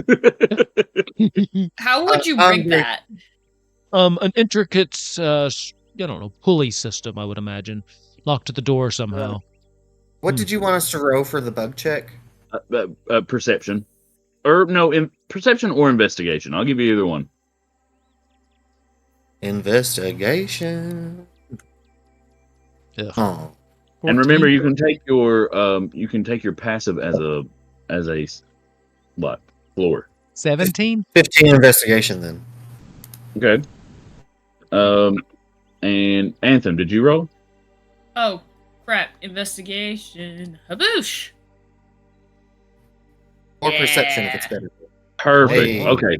How would you rig that?
An intricate, pulley system. I would imagine, locked to the door somehow.
What did you want us to roll for the bug check?
Perception, or no, perception or investigation. I'll give you either one.
Investigation.
Oh.
And remember, you can take your passive as a what floor?
17?
15 investigation then.
Okay. And Anthem, did you roll?
Oh crap! Investigation. Haboosh.
Or perception if it's better.
Perfect. Hey. Okay.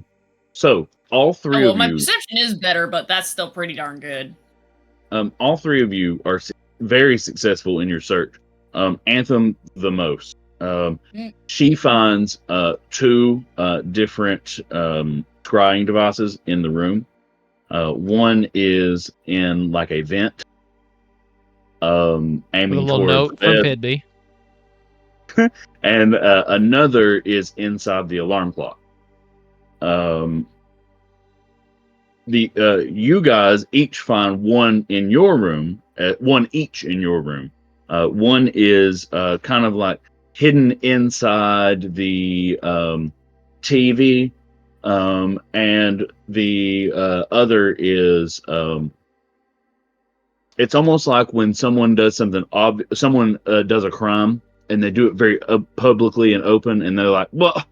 So all three of you.
My perception is better, but that's still pretty darn good.
All three of you are very successful in your search. Anthem the most. She finds two different scrying devices in the room. One is in like a vent, aiming
with a little
towards
note from Pidby.
And another is inside the alarm clock. You guys each find one in your room, one each in your room. One is kind of like hidden inside the TV, and the other is it's almost like when someone does something someone does a crime and they do it very publicly and open, and they're like, well,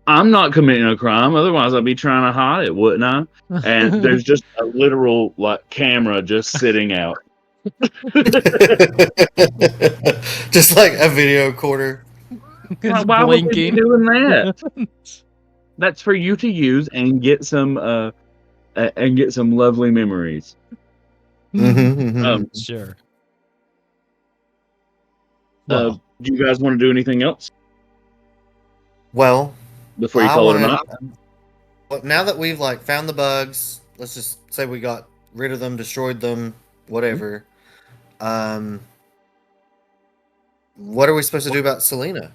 I'm not committing a crime, otherwise I'd be trying to hide it, wouldn't I? And there's just a literal like camera just sitting out.
Just like a video recorder.
Why would we be doing that? That's for you to use and get some lovely memories.
Sure.
Do you guys want to do anything else?
Well,
before you call it a night?
Well, now that we've like found the bugs, let's just say we got rid of them, destroyed them, whatever. What are we supposed to do about Selena?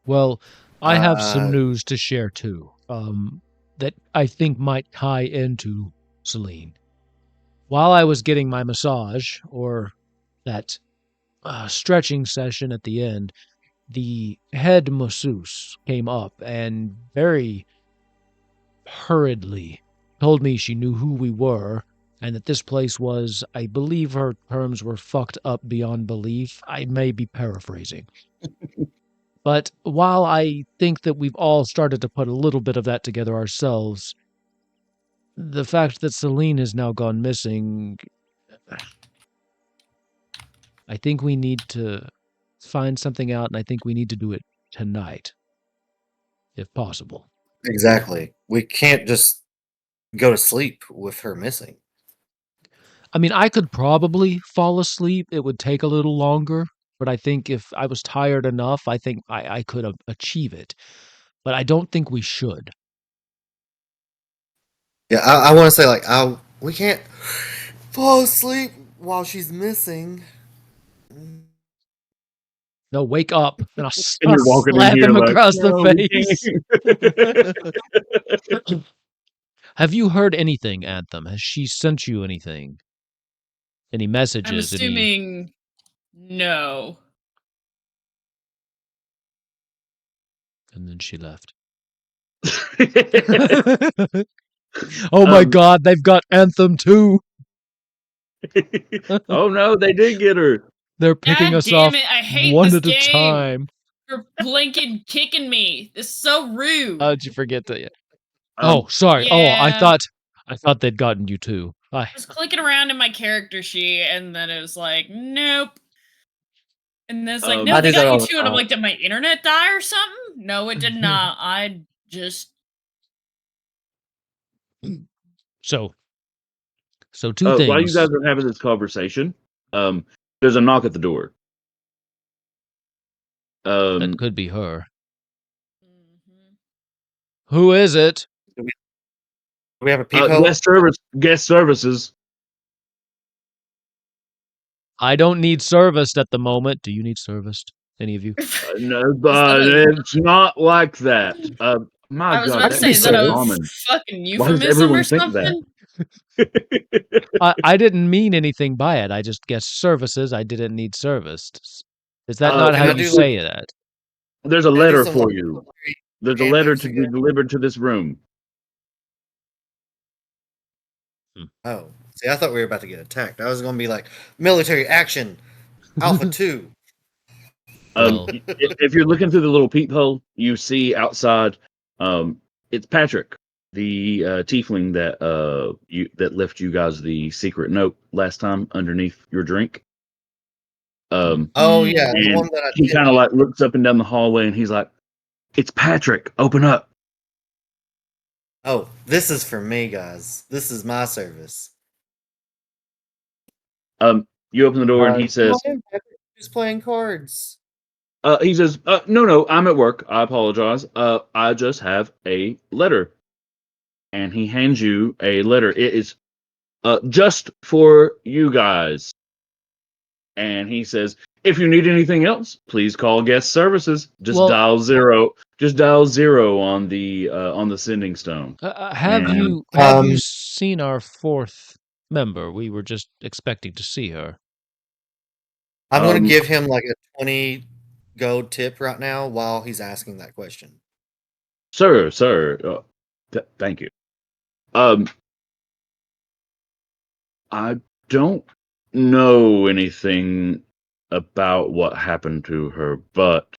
Well, I have some news to share too, that I think might tie into Selene. While I was getting my massage, or that stretching session at the end, the head masseuse came up and very hurriedly told me she knew who we were, and that this place was, I believe her terms were, fucked up beyond belief. I may be paraphrasing. But while I think that we've all started to put a little bit of that together ourselves, the fact that Selene has now gone missing, I think we need to find something out, and I think we need to do it tonight, if possible.
Exactly. We can't just go to sleep with her missing.
I mean, I could probably fall asleep. It would take a little longer, but I think if I was tired enough, I think I could achieve it. But I don't think we should.
Yeah, I want to say, like, we can't fall asleep while she's missing.
No, wake up. And I'll slap him across the face. Have you heard anything, Anthem? Has she sent you anything? Any messages?
I'm assuming no.
And then she left. Oh my God, they've got Anthem too.
Oh no, they did get her.
They're picking
God
us
damn
off
it, I hate
one
this
at a
game
time.
for blinking kicking me. This is so rude.
How'd you forget that? Oh, sorry.
Yeah.
Oh, I thought they'd gotten you too.
I was clicking around in my character sheet, and then it was like, nope. And then it's like, no, they got you too. And I'm like, did my internet die or something? No, it did not. I just...
So two things.
While you guys are having this conversation, there's a knock at the door.
That could be her. Who is it?
Do we have a peephole?
Guest services.
I don't need serviced at the moment. Do you need serviced? Any of you?
No, but it's not like that. My
I was
God,
about to say, is that a fucking euphemism or something?
I didn't mean anything by it. I just guessed services. I didn't need serviced. Is that not how you say that?
There's a letter for you. There's a letter to be delivered to this room.
Oh, see, I thought we were about to get attacked. I was going to be like, military action, Alpha 2.
If you're looking through the little peephole, you see outside. It's Patrick, the tiefling that left you guys the secret note last time underneath your drink.
Oh yeah,
the one that he kind of like looks up and down the hallway, and he's like, "It's Patrick. Open up."
Oh, this is for me, guys. This is my service.
You open the door, and he says,
"Who's playing cards?"
He says, "No, I'm at work. I apologize. I just have a letter." And he hands you a letter. It is just for you guys. And he says, "If you need anything else, please call guest services. Just dial 0. Just dial 0 on the sending stone."
Have you seen our fourth member? We were just expecting to see her.
I'm going to give him like a 20 gold tip right now while he's asking that question.
Sir, thank you. I don't know anything about what happened to her, but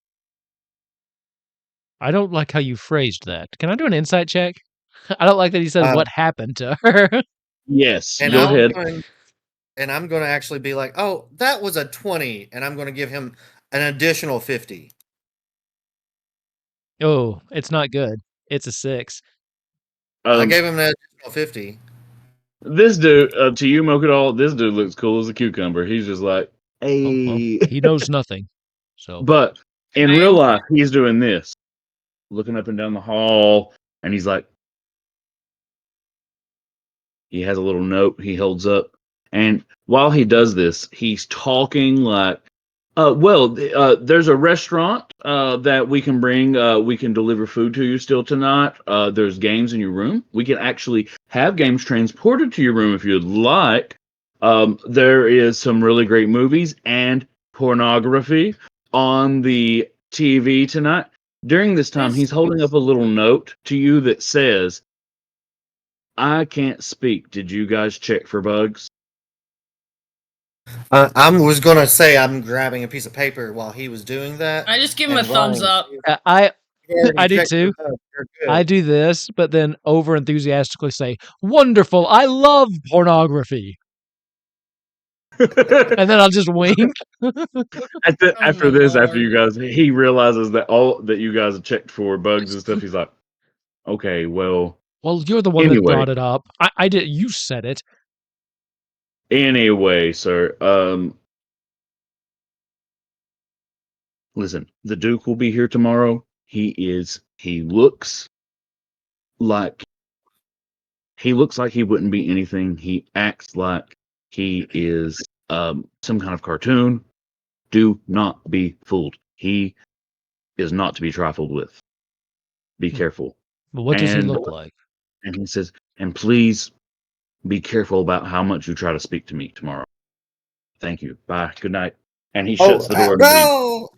I don't like how you phrased that. Can I do an insight check? I don't like that he said what happened to her.
Yes,
and
go ahead.
I'm going to actually be like, "Oh, that was a 20," and I'm going to give him an additional 50.
Oh, it's not good. It's a 6.
I gave him an additional 50.
This dude, to you, Mokadal, this dude looks cool as a cucumber. He's just like, hey.
He knows nothing. So,
but in real life, he's doing this, looking up and down the hall, and he's like, he has a little note he holds up, and while he does this, he's talking like, there's a restaurant that we can bring. We can deliver food to you still tonight. There's games in your room. We can actually have games transported to your room if you'd like. There is some really great movies and pornography on the TV tonight. During this time, he's holding up a little note to you that says, "I can't speak. Did you guys check for bugs?"
I was going to say I'm grabbing a piece of paper while he was doing that.
I just give him a thumbs up.
I do too. I do this, but then over enthusiastically say, "Wonderful! I love pornography." And then I'll just wink.
After you guys, he realizes that you guys have checked for bugs and stuff. He's like, "Okay, well,
you're the one that brought it up. I did. You said it."
Anyway, sir, listen, the Duke will be here tomorrow. He looks like he wouldn't be anything. He acts like he is some kind of cartoon. Do not be fooled. He is not to be trifled with. Be careful.
But what does he look like?
And he says, "And please be careful about how much you try to speak to me tomorrow." Thank you. Bye. Good night. And he shuts the door.
Go!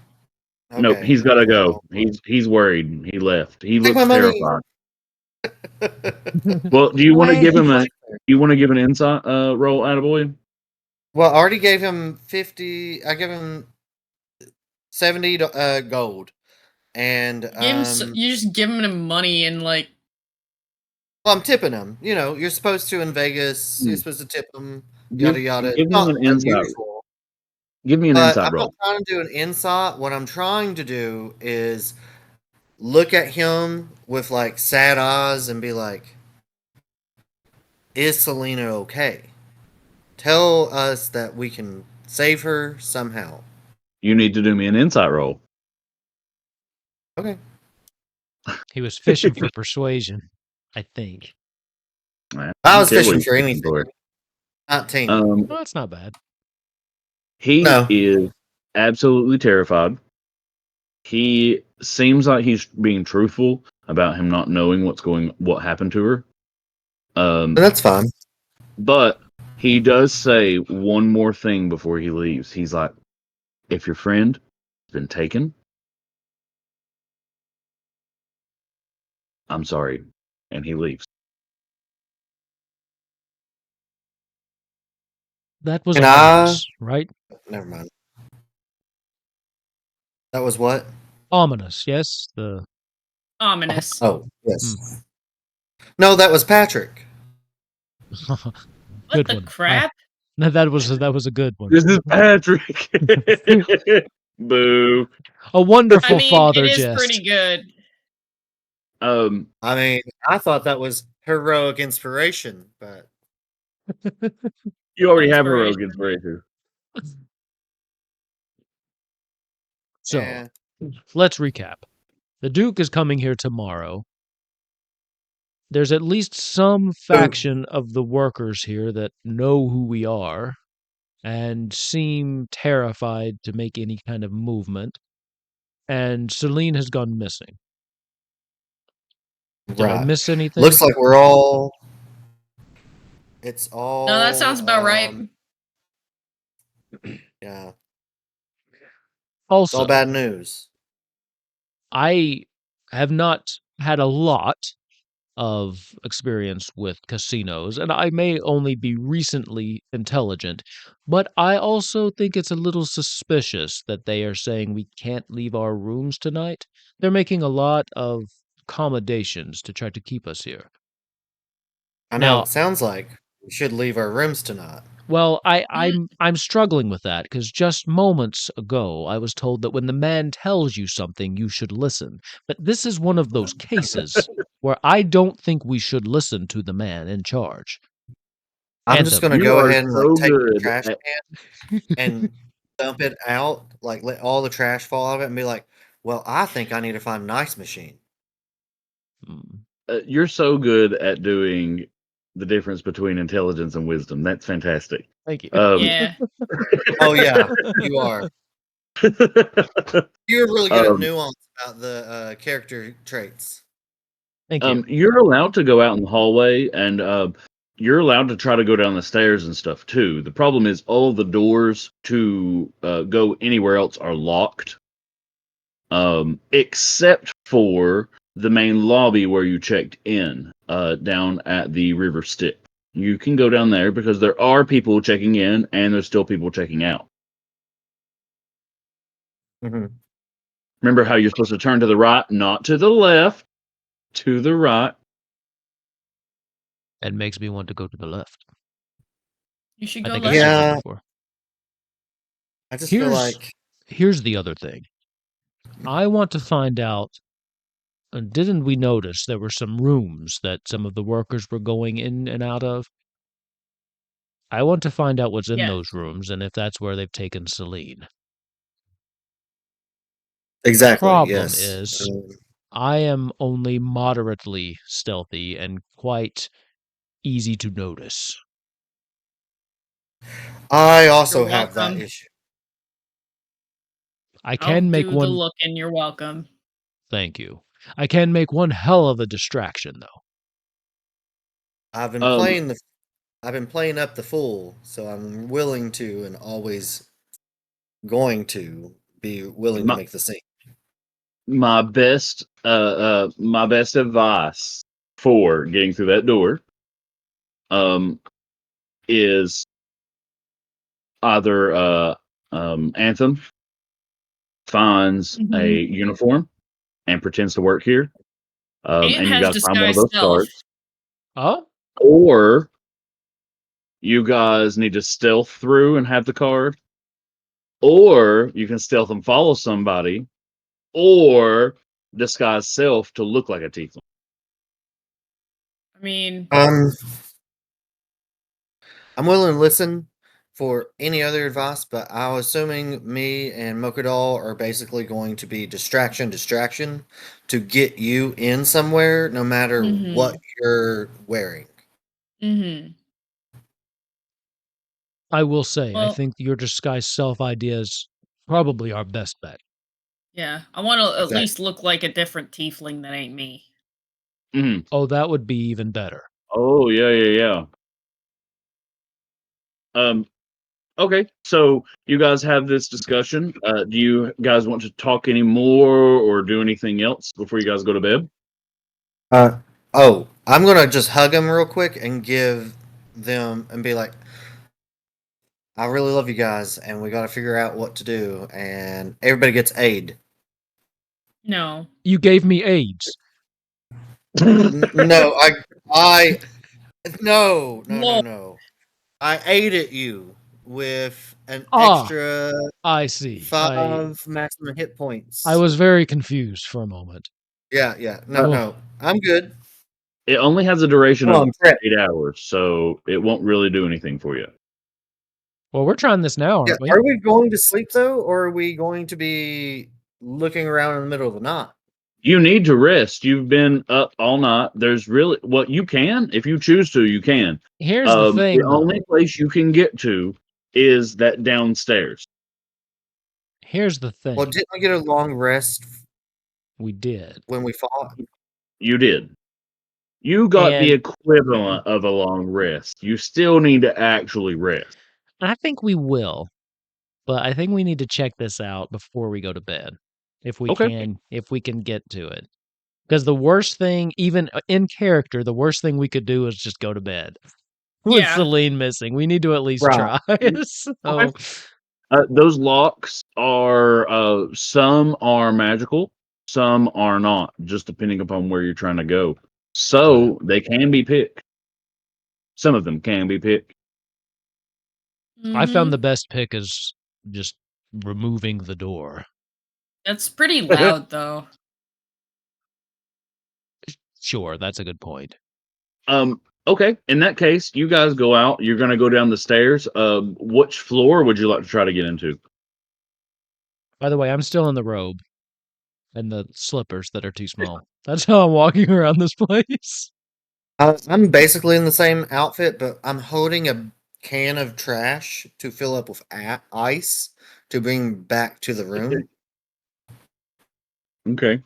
Okay, nope, he's got to go. He's worried. He left. He looks terrified. Well, do you want to give him an insight roll, attaboy?
Well, I already gave him 50. I give him 70 gold, and
you just give him money and like.
Well, I'm tipping him. You know, you're supposed to in Vegas. You're supposed to tip him. Yada yada.
Give him an insight. Give me an insight roll.
I'm not trying to do an insight. What I'm trying to do is look at him with like sad eyes and be like, "Is Selene okay? Tell us that we can save her somehow."
You need to do me an insight roll.
Okay.
He was fishing for persuasion, I think.
I was fishing for anything. 19.
Well, that's not bad.
He is absolutely terrified. He seems like he's being truthful about him not knowing what happened to her.
That's fine.
But he does say one more thing before he leaves. He's like, if your friend has been taken, I'm sorry. And he leaves.
That was ominous, right?
Never mind. That was what?
Ominous, yes.
Ominous.
Oh, yes. No, that was Patrick.
What the crap?
No, that was a good one.
This is Patrick. Boo.
A wonderful father
it is
jest.
pretty good.
I mean, I thought that was heroic inspiration, but
you already have heroic inspiration.
So, let's recap. The Duke is coming here tomorrow. There's at least some faction of the workers here that know who we are and seem terrified to make any kind of movement. And Selene has gone missing. Did I miss anything?
Looks like we're all... It's all...
No, that sounds about right.
Yeah.
Also,
it's all bad news.
I have not had a lot of experience with casinos, and I may only be recently intelligent, but I also think it's a little suspicious that they are saying we can't leave our rooms tonight. They're making a lot of accommodations to try to keep us here.
I know, it sounds like we should leave our rooms tonight.
Well, I'm struggling with that, because just moments ago I was told that when the man tells you something, you should listen. But this is one of those cases where I don't think we should listen to the man in charge.
I'm just going to go ahead and take the trash can and dump it out, like let all the trash fall out of it and be like, well, I think I need to find an ice machine.
You're so good at doing the difference between intelligence and wisdom. That's fantastic.
Thank you.
Yeah.
Oh, yeah, you are. You're really good at nuance about the character traits.
Thank you.
You're allowed to go out in the hallway, and you're allowed to try to go down the stairs and stuff, too. The problem is all the doors to go anywhere else are locked, except for the main lobby where you checked in, down at the River Styx. You can go down there because there are people checking in and there's still people checking out.
Mm-hmm.
Remember how you're supposed to turn to the right, not to the left, to the right.
That makes me want to go to the left.
You should go
left.
Yeah. I just feel like...
Here's the other thing. I want to find out, didn't we notice there were some rooms that some of the workers were going in and out of? I want to find out what's in those rooms and if that's where they've taken Selene.
Exactly.
The problem is, I am only moderately stealthy and quite easy to notice.
I also have that issue.
I can make one.
The look, and you're welcome.
Thank you. I can make one hell of a distraction, though.
I've been playing I've been playing up the fool, so I'm willing to and always going to be willing to make the scene.
My best advice for getting through that door is either Anthem finds a uniform and pretends to work here, and you guys find one of those cards.
Oh,
or you guys need to stealth through and have the card, or you can stealth and follow somebody, or disguise self to look like a tiefling.
I mean,
I'm willing to listen for any other advice, but I was assuming me and Mokadal are basically going to be distraction to get you in somewhere, no matter what you're wearing.
I will say, I think your disguise self idea is probably our best bet.
Yeah, I want to at least look like a different tiefling that ain't me.
Oh, that would be even better.
Oh, yeah. Okay, so you guys have this discussion. Do you guys want to talk any more or do anything else before you guys go to bed?
I'm gonna just hug them real quick and give them and be like, I really love you guys, and we got to figure out what to do, and everybody gets aid.
No.
You gave me AIDS.
No. I aided you with an extra
I see.
5 maximum hit points.
I was very confused for a moment.
Yeah. No. I'm good.
It only has a duration of 8 hours, so it won't really do anything for you.
Well, we're trying this now, aren't we?
Are we going to sleep, though, or are we going to be looking around in the middle of the night?
You need to rest. You've been up all night. There's really what you can, if you choose to, you can.
Here's the thing.
The only place you can get to is that downstairs.
Here's the thing.
Well, didn't we get a long rest?
We did.
When we fought?
You did. You got the equivalent of a long rest. You still need to actually rest.
I think we will. But I think we need to check this out before we go to bed. If we can get to it. Because the worst thing, even in character, the worst thing we could do is just go to bed. With Selene missing. We need to at least try. So.
Those locks are, some are magical, some are not, just depending upon where you're trying to go. So they can be picked. Some of them can be picked.
I found the best pick is just removing the door.
That's pretty loud, though.
Sure, that's a good point.
Okay. In that case, you guys go out. You're going to go down the stairs. Which floor would you like to try to get into?
By the way, I'm still in the robe and the slippers that are too small. That's how I'm walking around this place.
I'm basically in the same outfit, but I'm holding a can of trash to fill up with ice to bring back to the room.
Okay.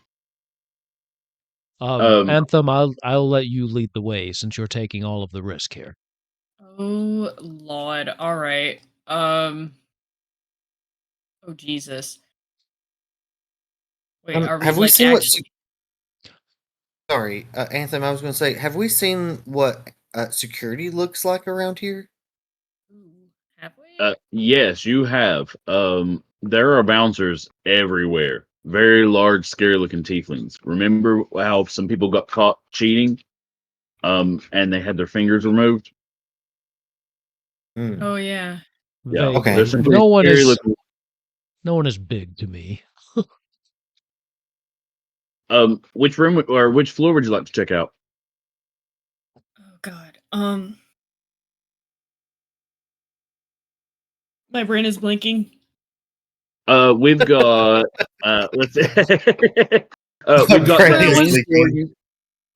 Anthem, I'll let you lead the way since you're taking all of the risk here.
Oh Lord! All right. Oh Jesus! Wait, are we?
Have we seen what? Sorry, Anthem. I was going to say, have we seen what security looks like around here?
Have we?
Yes, you have. There are bouncers everywhere. Very large, scary-looking tieflings. Remember how some people got caught cheating, and they had their fingers removed?
Oh yeah.
Yeah.
Okay.
There's some
no one is big to me.
Which room or which floor would you like to check out?
Oh God. My brain is blinking.
We've got let's see. We've got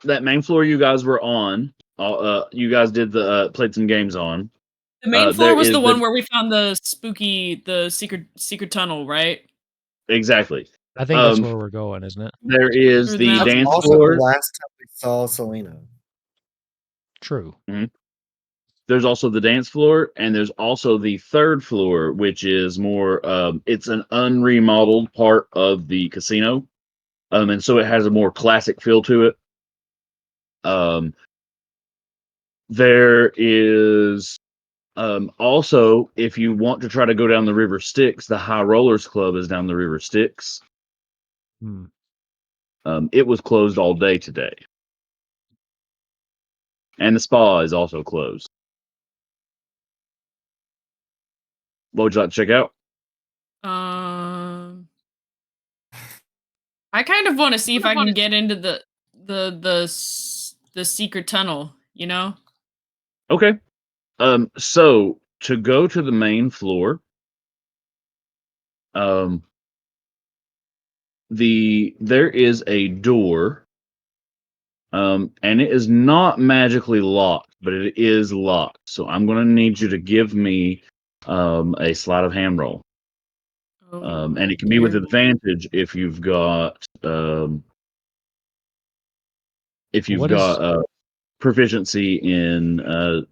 that main floor you guys were on. You guys did played some games on.
The main floor was the one where we found the secret tunnel, right?
Exactly.
I think that's where we're going, isn't it?
There is the dance floor.
The last time we saw Selena.
True.
Mm-hmm. there's also the dance floor, and there's also the third floor, which is more. It's an unremodeled part of the casino, and so it has a more classic feel to it. There is also, if you want to try to go down the River Styx, the High Rollers Club is down the River Styx. It was closed all day today. And the spa is also closed. What would you like to check out?
I kind of want to see if I can get into the secret tunnel, you know?
Okay. So to go to the main floor, there is a door, and it is not magically locked, but it is locked. So I'm going to need you to give me a sleight of hand roll. And it can be with advantage if you've got proficiency in the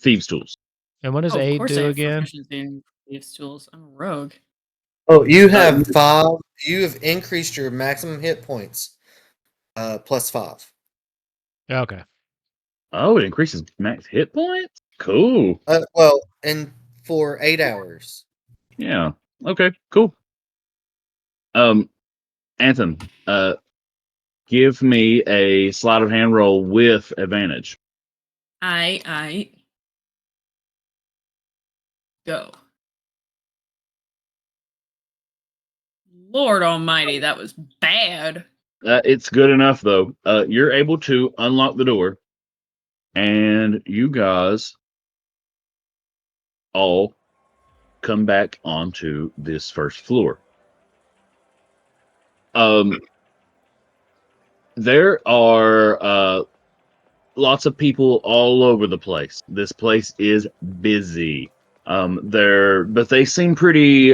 thieves' tools.
And what does aid do again?
Proficiency in thieves' tools. I'm a rogue.
Oh, you have 5. You have increased your maximum hit points plus 5.
Okay.
Oh, it increases max hit points? Cool.
Well, and for 8 hours.
Yeah. Okay, cool. Anthem, give me a sleight of hand roll with advantage.
I go. Lord almighty, that was bad.
It's good enough, though. You're able to unlock the door, and you guys all come back onto this first floor. There are lots of people all over the place. This place is busy. But they seem pretty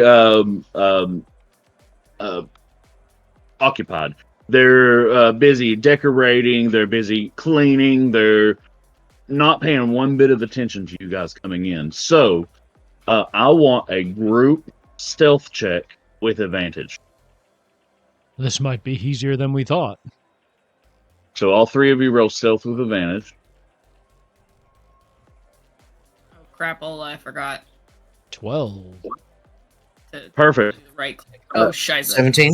occupied. They're busy decorating. They're busy cleaning. They're not paying one bit of attention to you guys coming in. So, I want a group stealth check with advantage.
This might be easier than we thought.
So all 3 of you roll stealth with advantage.
Oh crap! I forgot.
12.
Perfect.
Right click. Oh, scheiße.
17.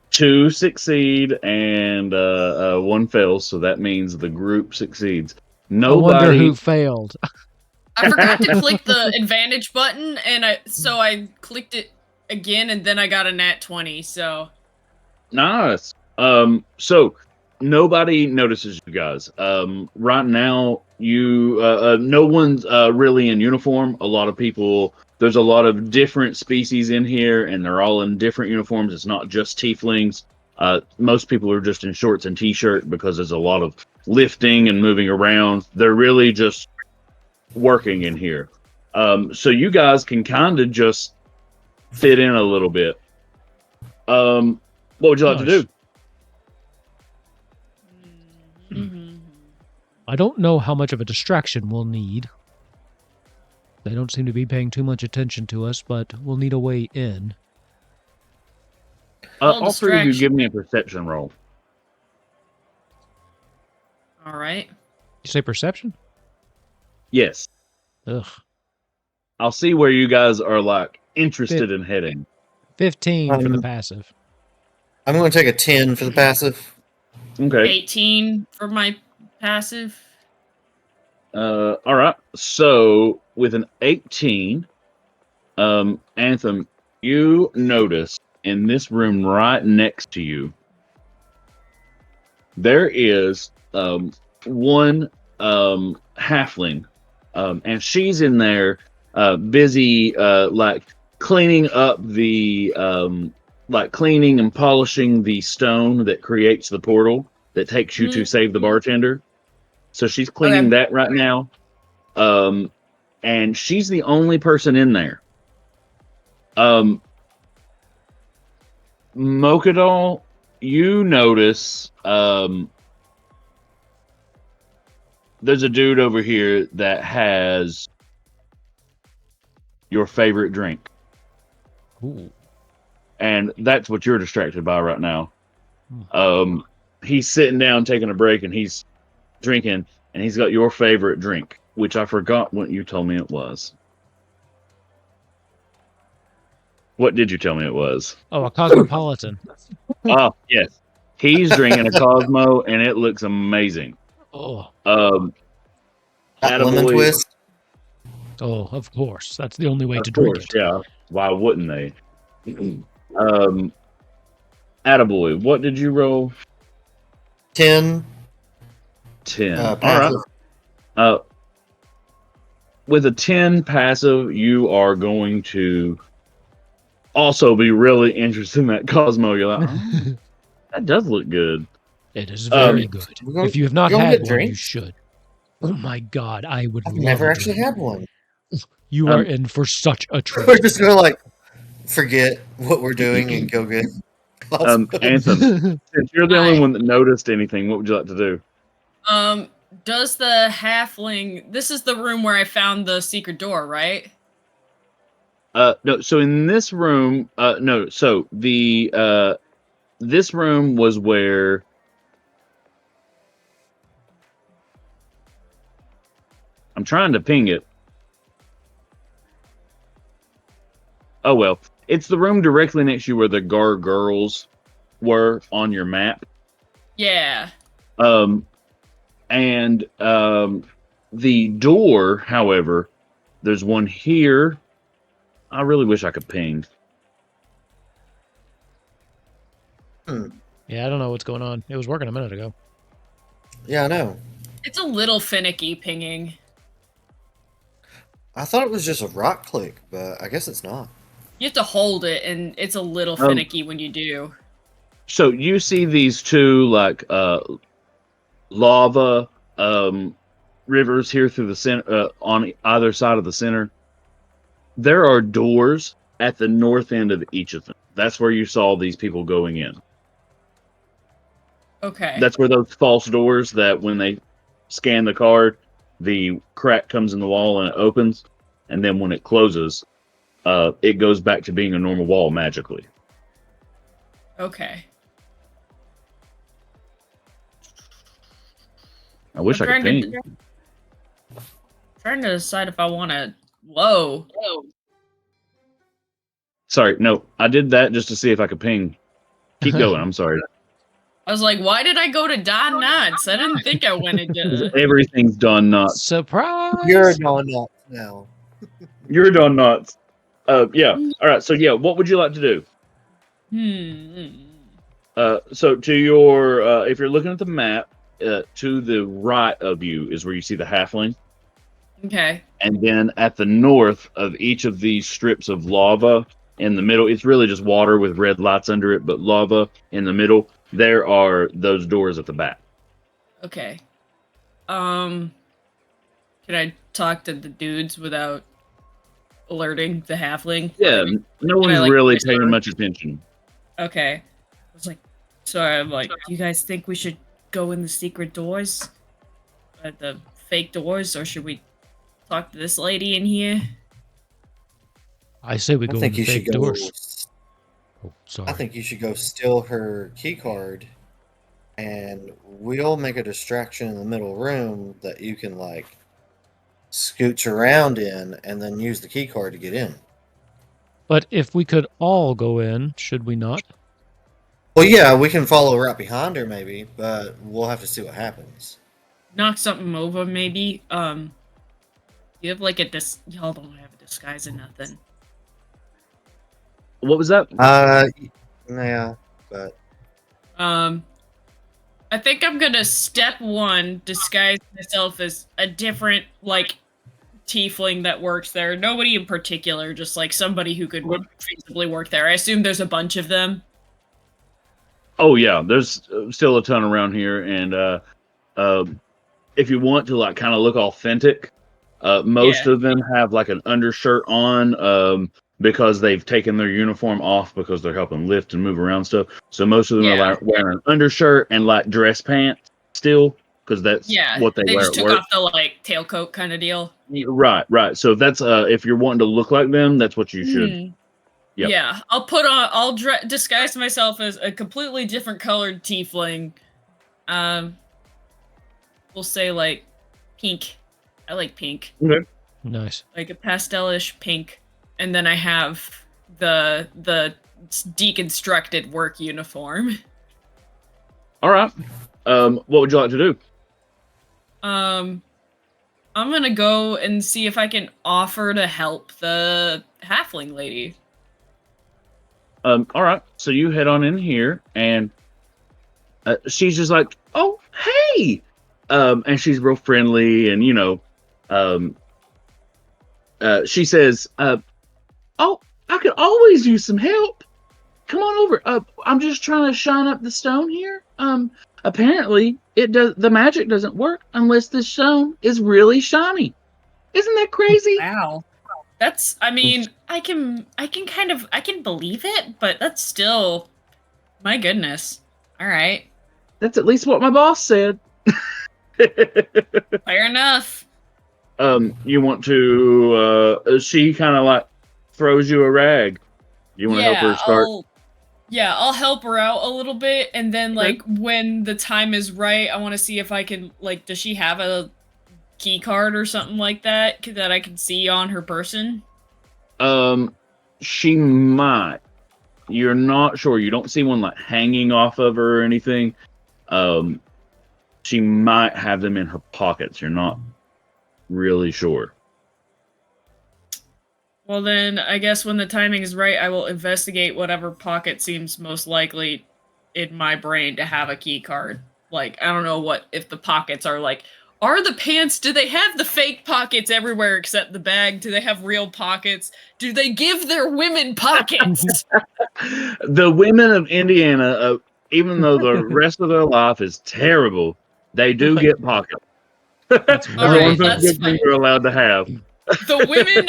2 succeed and 1 fails, so that means the group succeeds. Nobody.
I wonder who failed.
I forgot to click the advantage button, and I clicked it again, and then I got a nat 20. So
nice. So nobody notices you guys. Right now, no one's really in uniform. A lot of people. There's a lot of different species in here, and they're all in different uniforms. It's not just tieflings. Most people are just in shorts and t-shirt because there's a lot of lifting and moving around. They're really just working in here. So you guys can kind of just fit in a little bit. What would you like to do?
I don't know how much of a distraction we'll need. They don't seem to be paying too much attention to us, but we'll need a way in.
All 3 of you give me a perception roll.
All right.
You say perception?
Yes.
Ugh.
I'll see where you guys are like interested in heading.
15 for the passive.
I'm going to take a 10 for the passive.
Okay.
18 for my passive.
All right. So with an 18, Anthem, you notice in this room right next to you, there is one halfling, and she's in there busy like cleaning up the like cleaning and polishing the stone that creates the portal that takes you to save the bartender. So she's cleaning that right now. And she's the only person in there. Mokadal, you notice there's a dude over here that has your favorite drink.
Ooh.
And that's what you're distracted by right now. He's sitting down taking a break and he's drinking, and he's got your favorite drink, which I forgot what you told me it was. What did you tell me it was?
Oh, a Cosmopolitan.
Oh, yes. He's drinking a Cosmo, and it looks amazing.
Oh.
Lemon twist.
Oh, of course. That's the only way to
drink
it.
Yeah. Why wouldn't they? Attaboy, what did you roll?
10.
10. All right. With a 10 passive, you are going to also be really interested in that Cosmo. You're like, oh, that does look good.
It is very good. If you have not had one, you should. Oh my God, I would.
I've never actually had one.
You are in for such a treat.
We're just gonna like forget what we're doing and go get.
Anthem, since you're the only one that noticed anything, what would you like to do?
Does the halfling? This is the room where I found the secret door, right?
No. So in this room, no. So the this room was where. I'm trying to ping it. Oh well, it's the room directly next to you where the gargoyles were on your map.
Yeah.
And the door, however, there's one here. I really wish I could ping.
Yeah, I don't know what's going on. It was working a minute ago.
Yeah, I know.
It's a little finicky pinging.
I thought it was just a right click, but I guess it's not.
You have to hold it, and it's a little finicky when you do.
So you see these two like lava rivers here through the center on either side of the center. There are doors at the north end of each of them. That's where you saw these people going in.
Okay.
That's where those false doors that when they scan the card, the crack comes in the wall and it opens, and then when it closes, it goes back to being a normal wall magically.
Okay.
I wish I could paint.
Trying to decide if I want to. Whoa.
Sorry, no, I did that just to see if I could ping. Keep going. I'm sorry.
I was like, why did I go to Don Nuts? I didn't think I went into.
Everything's done nuts.
Surprise!
You're a Don Nuts now.
You're done nuts. Yeah. All right. So yeah, what would you like to do? So to your, if you're looking at the map, to the right of you is where you see the halfling.
Okay.
And then at the north of each of these strips of lava in the middle, it's really just water with red lights under it, but lava in the middle, there are those doors at the back.
Okay. Can I talk to the dudes without alerting the halfling?
Yeah, no one's really paying much attention.
Okay. I was like, so I'm like, do you guys think we should go in the secret doors? At the fake doors, or should we talk to this lady in here?
I say we go in the fake doors.
Oh, sorry. I think you should go steal her key card, and we'll make a distraction in the middle room that you can like scooch around in, and then use the key card to get in.
But if we could all go in, should we not?
Well, yeah, we can follow right behind her, maybe, but we'll have to see what happens.
Knock something over, maybe. You have like y'all don't have a disguise or nothing.
What was that?
Yeah, but
I think I'm gonna step one disguise myself as a different like tiefling that works there. Nobody in particular, just like somebody who could feasibly work there. I assume there's a bunch of them.
Oh yeah, there's still a ton around here, and if you want to like kind of look authentic, most of them have like an undershirt on, because they've taken their uniform off because they're helping lift and move around stuff. So most of them are like wearing an undershirt and like dress pants still, because that's what they wear
just
at
took
work.
off the like tailcoat kind of deal.
Right. So that's if you're wanting to look like them, that's what you should. Yep.
Yeah, I'll disguise myself as a completely different colored tiefling. We'll say like pink. I like pink.
Okay.
Nice.
Like a pastel-ish pink, and then I have the deconstructed work uniform.
All right. What would you like to do?
I'm gonna go and see if I can offer to help the halfling lady.
All right. So you head on in here, and she's just like, "Oh, hey," and she's real friendly, and she says, "Oh, I could always use some help. Come on over. I'm just trying to shine up the stone here. Apparently, the magic doesn't work unless the stone is really shiny. Isn't that crazy?"
Wow. I can believe it, but that's still, my goodness. All right.
That's at least what my boss said.
Fair enough.
You want to, she kind of like throws you a rag. You want to help her start?
I'll help her out a little bit, and then like when the time is right, I want to see if I can, like, does she have a key card or something like that I can see on her person?
She might. You're not sure. You don't see one like hanging off of her or anything. She might have them in her pockets. You're not really sure.
Well, then I guess when the timing is right, I will investigate whatever pocket seems most likely in my brain to have a key card. Like, I don't know if the pockets are like, are the pants, do they have the fake pockets everywhere except the bag? Do they have real pockets? Do they give their women pockets?
The women of Indiana, even though the rest of their life is terrible, they do get pockets.
That's
Everyone's a good thing you're allowed to have.
The women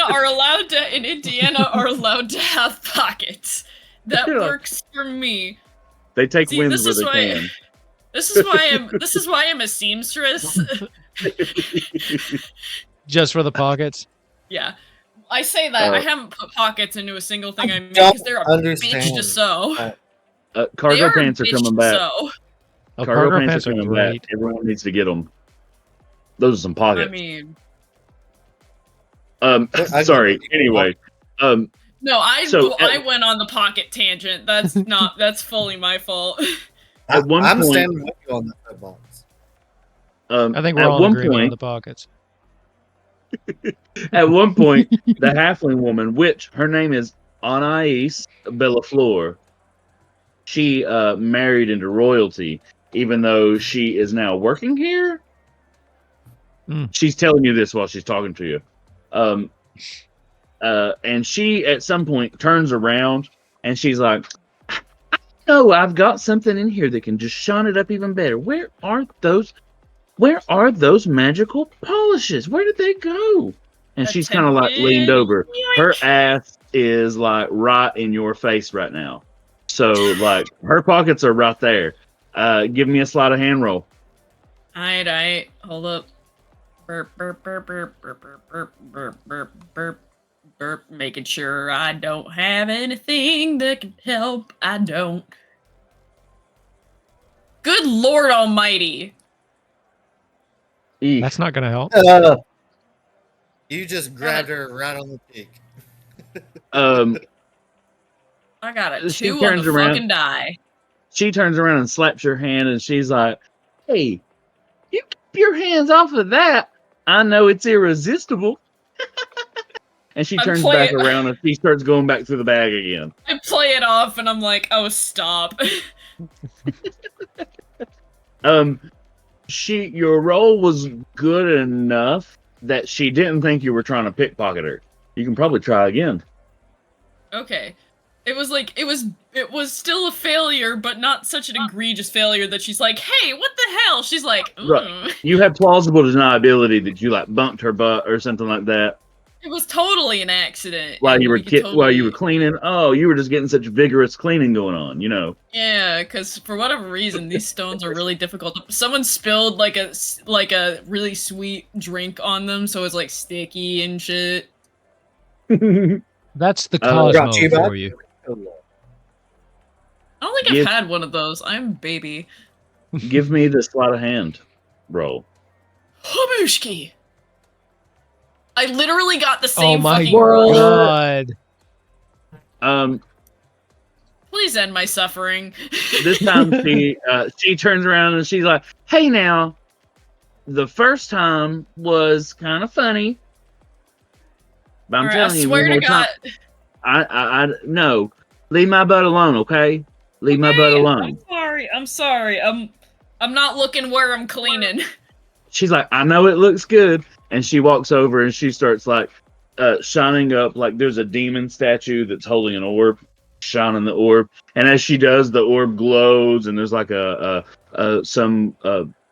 in Indiana are allowed to have pockets. That works for me.
They take wins where they can.
This is why I'm a seamstress.
Just for the pockets?
Yeah. I say that. I haven't put pockets into a single thing I made because they're a bitch to sew.
Cargo pants are coming back.
Cargo pants are great.
Back. Everyone needs to get them. Those are some pockets.
I mean...
sorry. Anyway.
No, I went on the pocket tangent. That's fully my fault.
I'm standing with you on the footballs.
I think we're all in agreement on the pockets.
At one point, the halfling woman, which her name is Anais Bellafleur, she married into royalty, even though she is now working here. She's telling you this while she's talking to you. And she at some point turns around and she's like, "No, I've got something in here that can just shine it up even better. Where are those magical polishes? Where did they go?" And she's kind of like leaned over. Her ass is like right in your face right now. So like her pockets are right there. Give me a sleight of hand roll.
Alright, hold up. Burp, burp, burp, burp, burp, burp, burp, burp, burp, burp, making sure I don't have anything that can help. I don't. Good Lord Almighty.
That's not gonna help.
You just grabbed her right on the cheek.
I got a 2 on the fucking die.
She turns around and slaps your hand and she's like, "Hey, you keep your hands off of that. I know it's irresistible." And she turns back around and she starts going back through the bag again.
I play it off and I'm like, oh, stop.
Your roll was good enough that she didn't think you were trying to pickpocket her. You can probably try again.
Okay. It was still a failure, but not such an egregious failure that she's like, "Hey, what the hell?" She's like,
Right. You have plausible deniability that you like bumped her butt or something like that.
It was totally an accident.
While you were cleaning. Oh, you were just getting such vigorous cleaning going on, you know.
Yeah, because for whatever reason, these stones are really difficult. Someone spilled like a really sweet drink on them, so it's like sticky and shit.
That's the Cosmo for you.
I don't think I've had one of those. I'm baby.
Give me the sleight of hand roll.
Habushki! I literally got the same fucking
roll. God.
Please end my suffering.
This time she turns around and she's like, "Hey now, the first time was kind of funny, but I'm telling you, one more time, I no, leave my butt alone, okay? Leave my butt alone."
I'm sorry. I'm not looking where I'm cleaning.
She's like, "I know it looks good," and she walks over and she starts like shining up, like there's a demon statue that's holding an orb, shining the orb, and as she does, the orb glows, and there's like some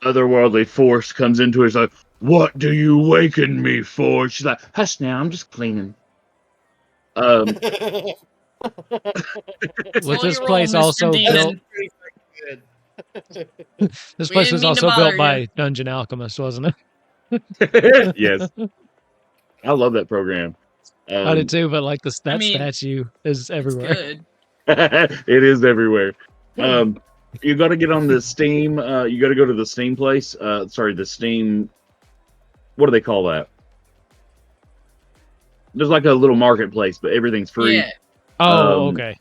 otherworldly force comes into her. It's like, "What do you waken me for?" She's like, "Hush now, I'm just cleaning."
Was this place also built? This place was also built by Dungeon Alchemist, wasn't it?
Yes. I love that program.
I did too, but like statue is everywhere.
It is everywhere. You got to get on the Steam. You got to go to the Steam place. Sorry, the Steam. What do they call that? There's like a little marketplace, but everything's free.
Yeah.
Oh, okay.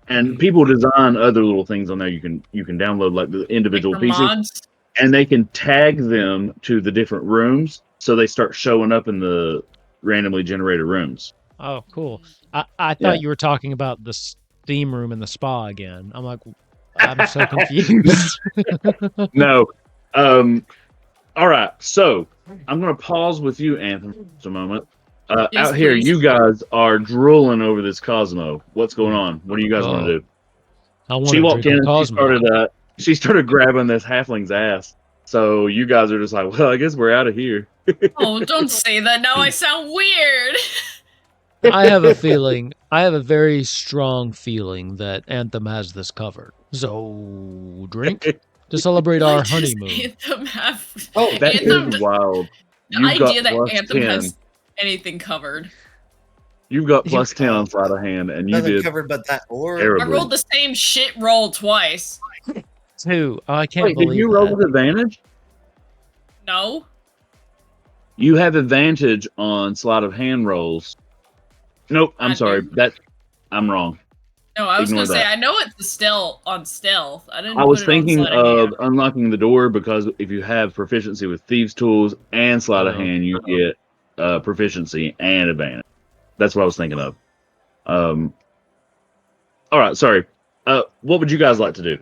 And people design other little things on there. You can download like the individual pieces, mods. And they can tag them to the different rooms, so they start showing up in the randomly generated rooms.
Oh, cool. I thought you were talking about the Steam room in the spa again. I'm like, I'm so confused.
No. All right. So I'm going to pause with you, Anthem, for a moment. Yes, out here, you guys are drooling over this Cosmo. What's going on? What do you guys want to do? She walked in and she started grabbing this halfling's ass. So you guys are just like, well, I guess we're out of here.
Oh, don't say that. Now I sound weird.
I have a feeling, I have a very strong feeling that Anthem has this covered. So, drink to celebrate our honeymoon.
Anthem
is wild.
The idea that Anthem has anything covered.
You've got plus 10 on sleight of hand, and you did
covered, but that orb.
I rolled the same shit roll twice.
2. Oh, I can't believe
did you roll with advantage?
No.
You have advantage on sleight of hand rolls. Nope, I'm sorry. I'm wrong.
No, I was going to say, I know it's stealth. I
was thinking of unlocking the door, because if you have proficiency with thieves' tools and sleight of hand, you get proficiency and advantage. That's what I was thinking of. All right, sorry. What would you guys like to do?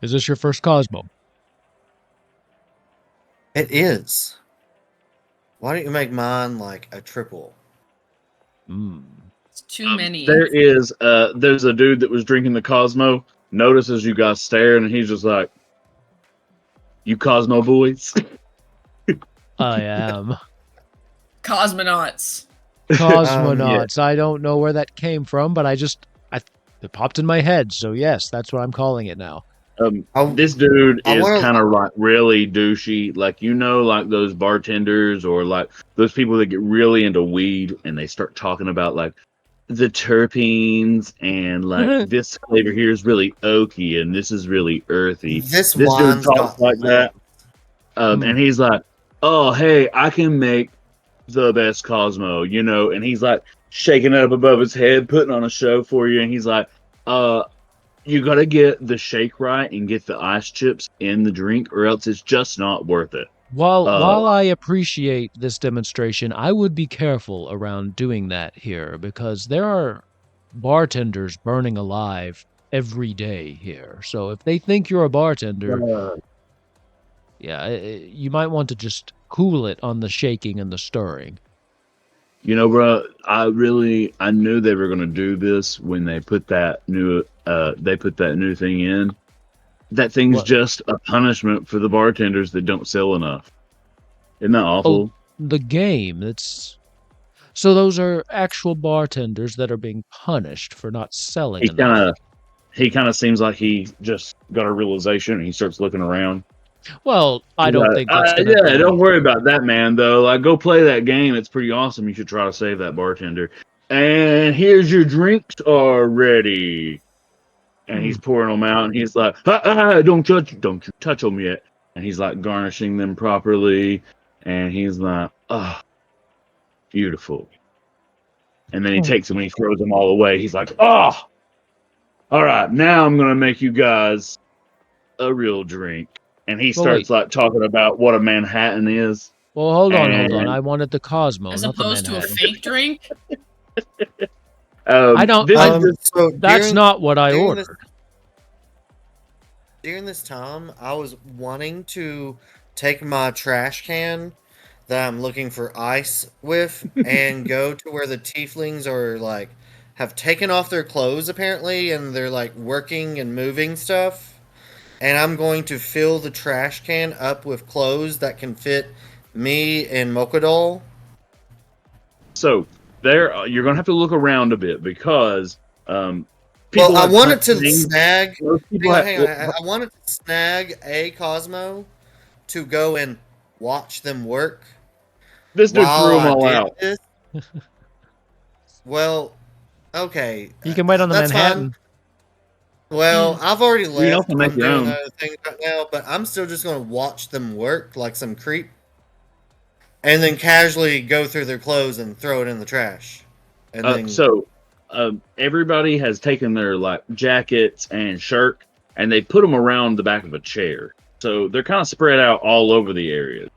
Is this your first Cosmo?
It is. Why don't you make mine like a triple?
It's too many.
There's a dude that was drinking the Cosmo, notices you guys staring, and he's just like, "You Cosmo boys?"
I am.
Cosmonauts.
Cosmonauts. I don't know where that came from, but it popped in my head. So yes, that's what I'm calling it now.
This dude is kind of like really douchey, like like those bartenders or like those people that get really into weed and they start talking about like the terpenes and like this flavor here is really oaky and this is really earthy. This dude talks like that, and he's like, "Oh, hey, I can make the best Cosmo," and he's like shaking it up above his head, putting on a show for you, and he's like, "You gotta get the shake right and get the ice chips in the drink, or else it's just not worth it."
While I appreciate this demonstration, I would be careful around doing that here, because there are bartenders burning alive every day here. So if they think you're a bartender, you might want to just cool it on the shaking and the stirring.
Bro, I knew they were gonna do this when they put that new thing in. That thing's just a punishment for the bartenders that don't sell enough. Isn't that awful?
The game, it's So those are actual bartenders that are being punished for not selling
He
enough.
kind of seems like he just got a realization, and he starts looking around.
Well, I don't think that's gonna
yeah, don't worry about that, man, though. Like, go play that game. It's pretty awesome. You should try to save that bartender. And here's your drinks already. And he's pouring them out, and he's like, don't you touch them yet. And he's like garnishing them properly. And he's like, oh, beautiful. And then he takes them and he throws them all away. He's like, oh, all right, now I'm going to make you guys a real drink. And he starts like talking about what a Manhattan is.
Well, hold on. I wanted the Cosmo,
as
not
opposed
the
to a fake drink.
I don't.
So
that's not what I ordered.
During this time, I was wanting to take my trash can that I'm looking for ice with and go to where the tieflings are like have taken off their clothes apparently, and they're like working and moving stuff. And I'm going to fill the trash can up with clothes that can fit me and Mocha.
So there, you're gonna have to look around a bit because
I wanted to snag. I wanted to snag a Cosmo to go and watch them work.
This dude threw them all out.
Well, okay.
You can wait on the Manhattan.
Fine. Well, I've already left.
I'm doing
other things right now, but I'm still just going to watch them work like some creep, and then casually go through their clothes and throw it in the trash. And then...
everybody has taken their like jackets and shirt, and they put them around the back of a chair. So they're kind of spread out all over the area.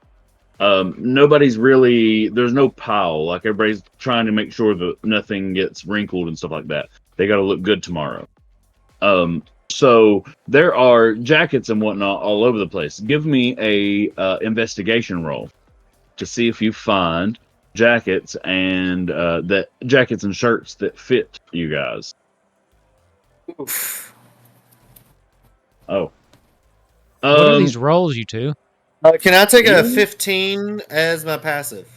Nobody's really, there's no pile. Like, everybody's trying to make sure that nothing gets wrinkled and stuff like that. They got to look good tomorrow. So there are jackets and whatnot all over the place. Give me a investigation roll to see if you find jackets and jackets and shirts that fit you guys.
Oof.
Oh.
What are these rolls, you two?
Can I take a 15 as my passive?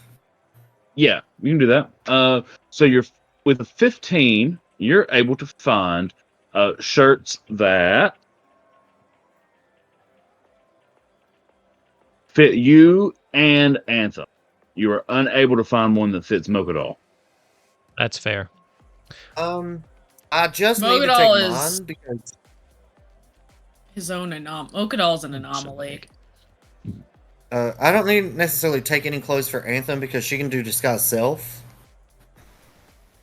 Yeah, you can do that. So you're with a 15, you're able to find shirts that fit you and Anthem. You are unable to find one that fits Mocha.
That's fair.
I just need to take mine because
his own Mocha an anomaly.
I don't need necessarily take any clothes for Anthem because she can do disguise self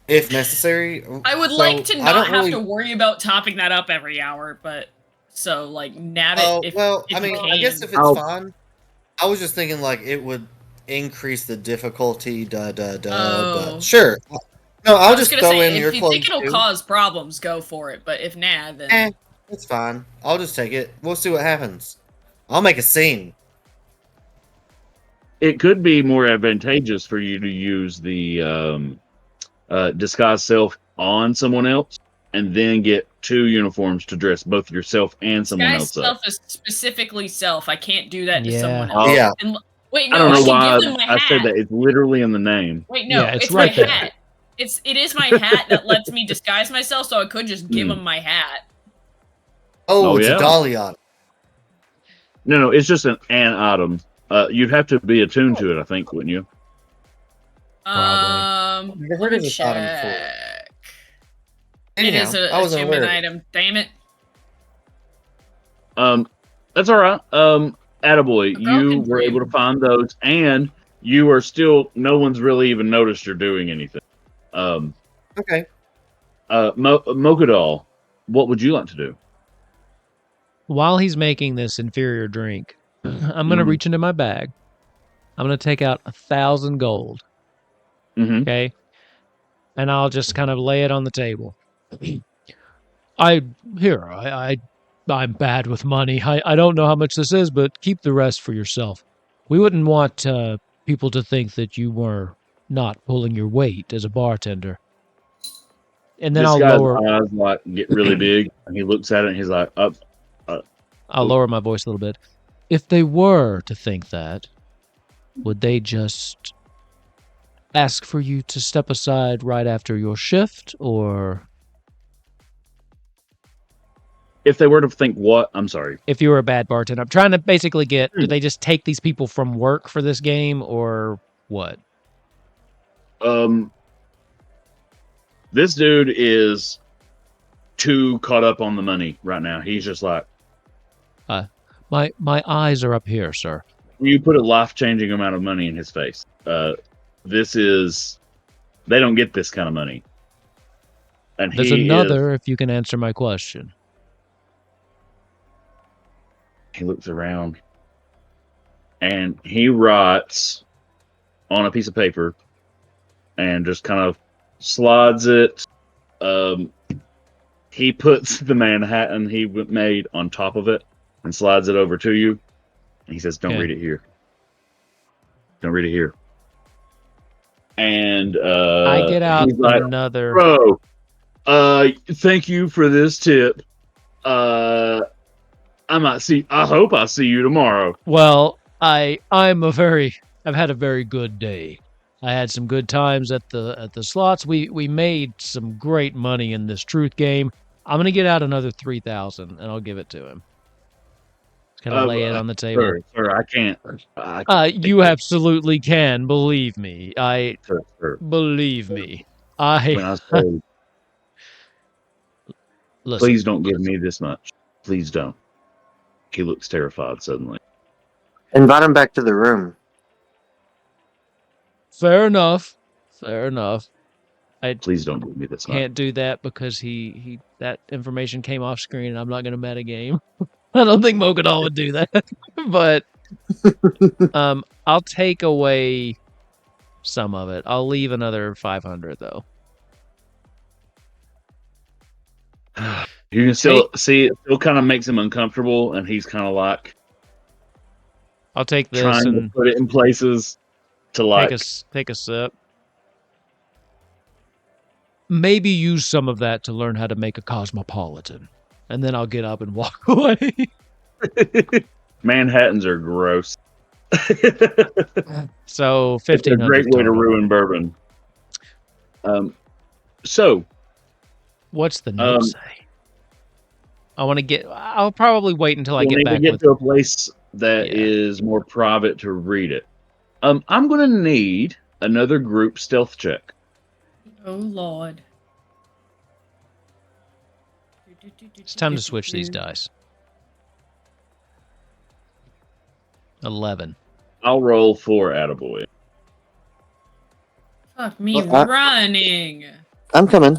if necessary.
I would like to not have to worry about topping that up every hour, but so like nab it.
I guess if it's fine. I was just thinking like it would increase the difficulty. But sure. No, I'll just throw in your clothes.
If you think it'll cause problems, go for it. But if not, then
it's fine. I'll just take it. We'll see what happens. I'll make a scene.
It could be more advantageous for you to use the disguise self on someone else, and then get 2 uniforms to dress both yourself and someone else up.
Self is specifically self. I can't do that to someone else.
Yeah.
Wait, no,
I don't know why
give them my
I
hat.
said that. It's literally in the name.
Wait, no, it's right my hat. It is my hat that lets me disguise myself, so I could just give him my hat.
Oh, it's a Dolly item.
No, it's just an item. You'd have to be attuned to it, I think, wouldn't you?
Never heard of this item before.
Anyhow, it is a human item. Damn it.
That's all right. Attaboy, you were able to find those, and you are still. No one's really even noticed you're doing anything.
Okay.
Mocha, what would you like to do?
While he's making this inferior drink, I'm going to reach into my bag. I'm going to take out 1,000 gold. Okay? And I'll just kind of lay it on the table. I'm bad with money. I don't know how much this is, but keep the rest for yourself. We wouldn't want people to think that you were not pulling your weight as a bartender. And then I'll lower...
eyes like get really big, and he looks at it and he's like, up.
I'll lower my voice a little bit. If they were to think that, would they just ask for you to step aside right after your shift, or
if they were to think what? I'm sorry.
If you were a bad bartender. I'm trying to basically get, do they just take these people from work for this game, or what?
This dude is too caught up on the money right now. He's just like,
my eyes are up here, sir.
You put a life-changing amount of money in his face. This is, they don't get this kind of money. And
there's another, if you can answer my question.
He looks around and he writes on a piece of paper and just kind of slides it. He puts the Manhattan he made on top of it and slides it over to you. And he says, don't read it here. Don't read it here. And
I get out another.
Bro, thank you for this tip. I hope I see you tomorrow.
Well, I've had a very good day. I had some good times at the slots. We made some great money in this truth game. I'm gonna get out another 3,000 and I'll give it to him. Just kind of lay it on the table.
Sir, I can't.
You absolutely can. Believe me. Believe me.
Listen, please don't give me this much. Please don't. He looks terrified suddenly.
Invite him back to the room.
Fair enough.
Please don't give me this much.
Can't do that because he that information came off screen and I'm not going to metagame. I don't think Mogadal would do that. But I'll take away some of it. I'll leave another 500 though.
You can still see it still kind of makes him uncomfortable, and he's kind of like,
I'll take this
trying
and
to put it in places to like
take a sip. Maybe use some of that to learn how to make a cosmopolitan, and then I'll get up and walk away.
Manhattans are gross.
So 1,500.
It's a great way to ruin bourbon. So,
what's the note say? I'll probably wait until I get back.
Get to a place that is more private to read it. I'm going to need another group stealth check.
Oh, Lord.
It's time to switch these dice. 11.
I'll roll 4, attaboy.
Fuck me running.
I'm coming.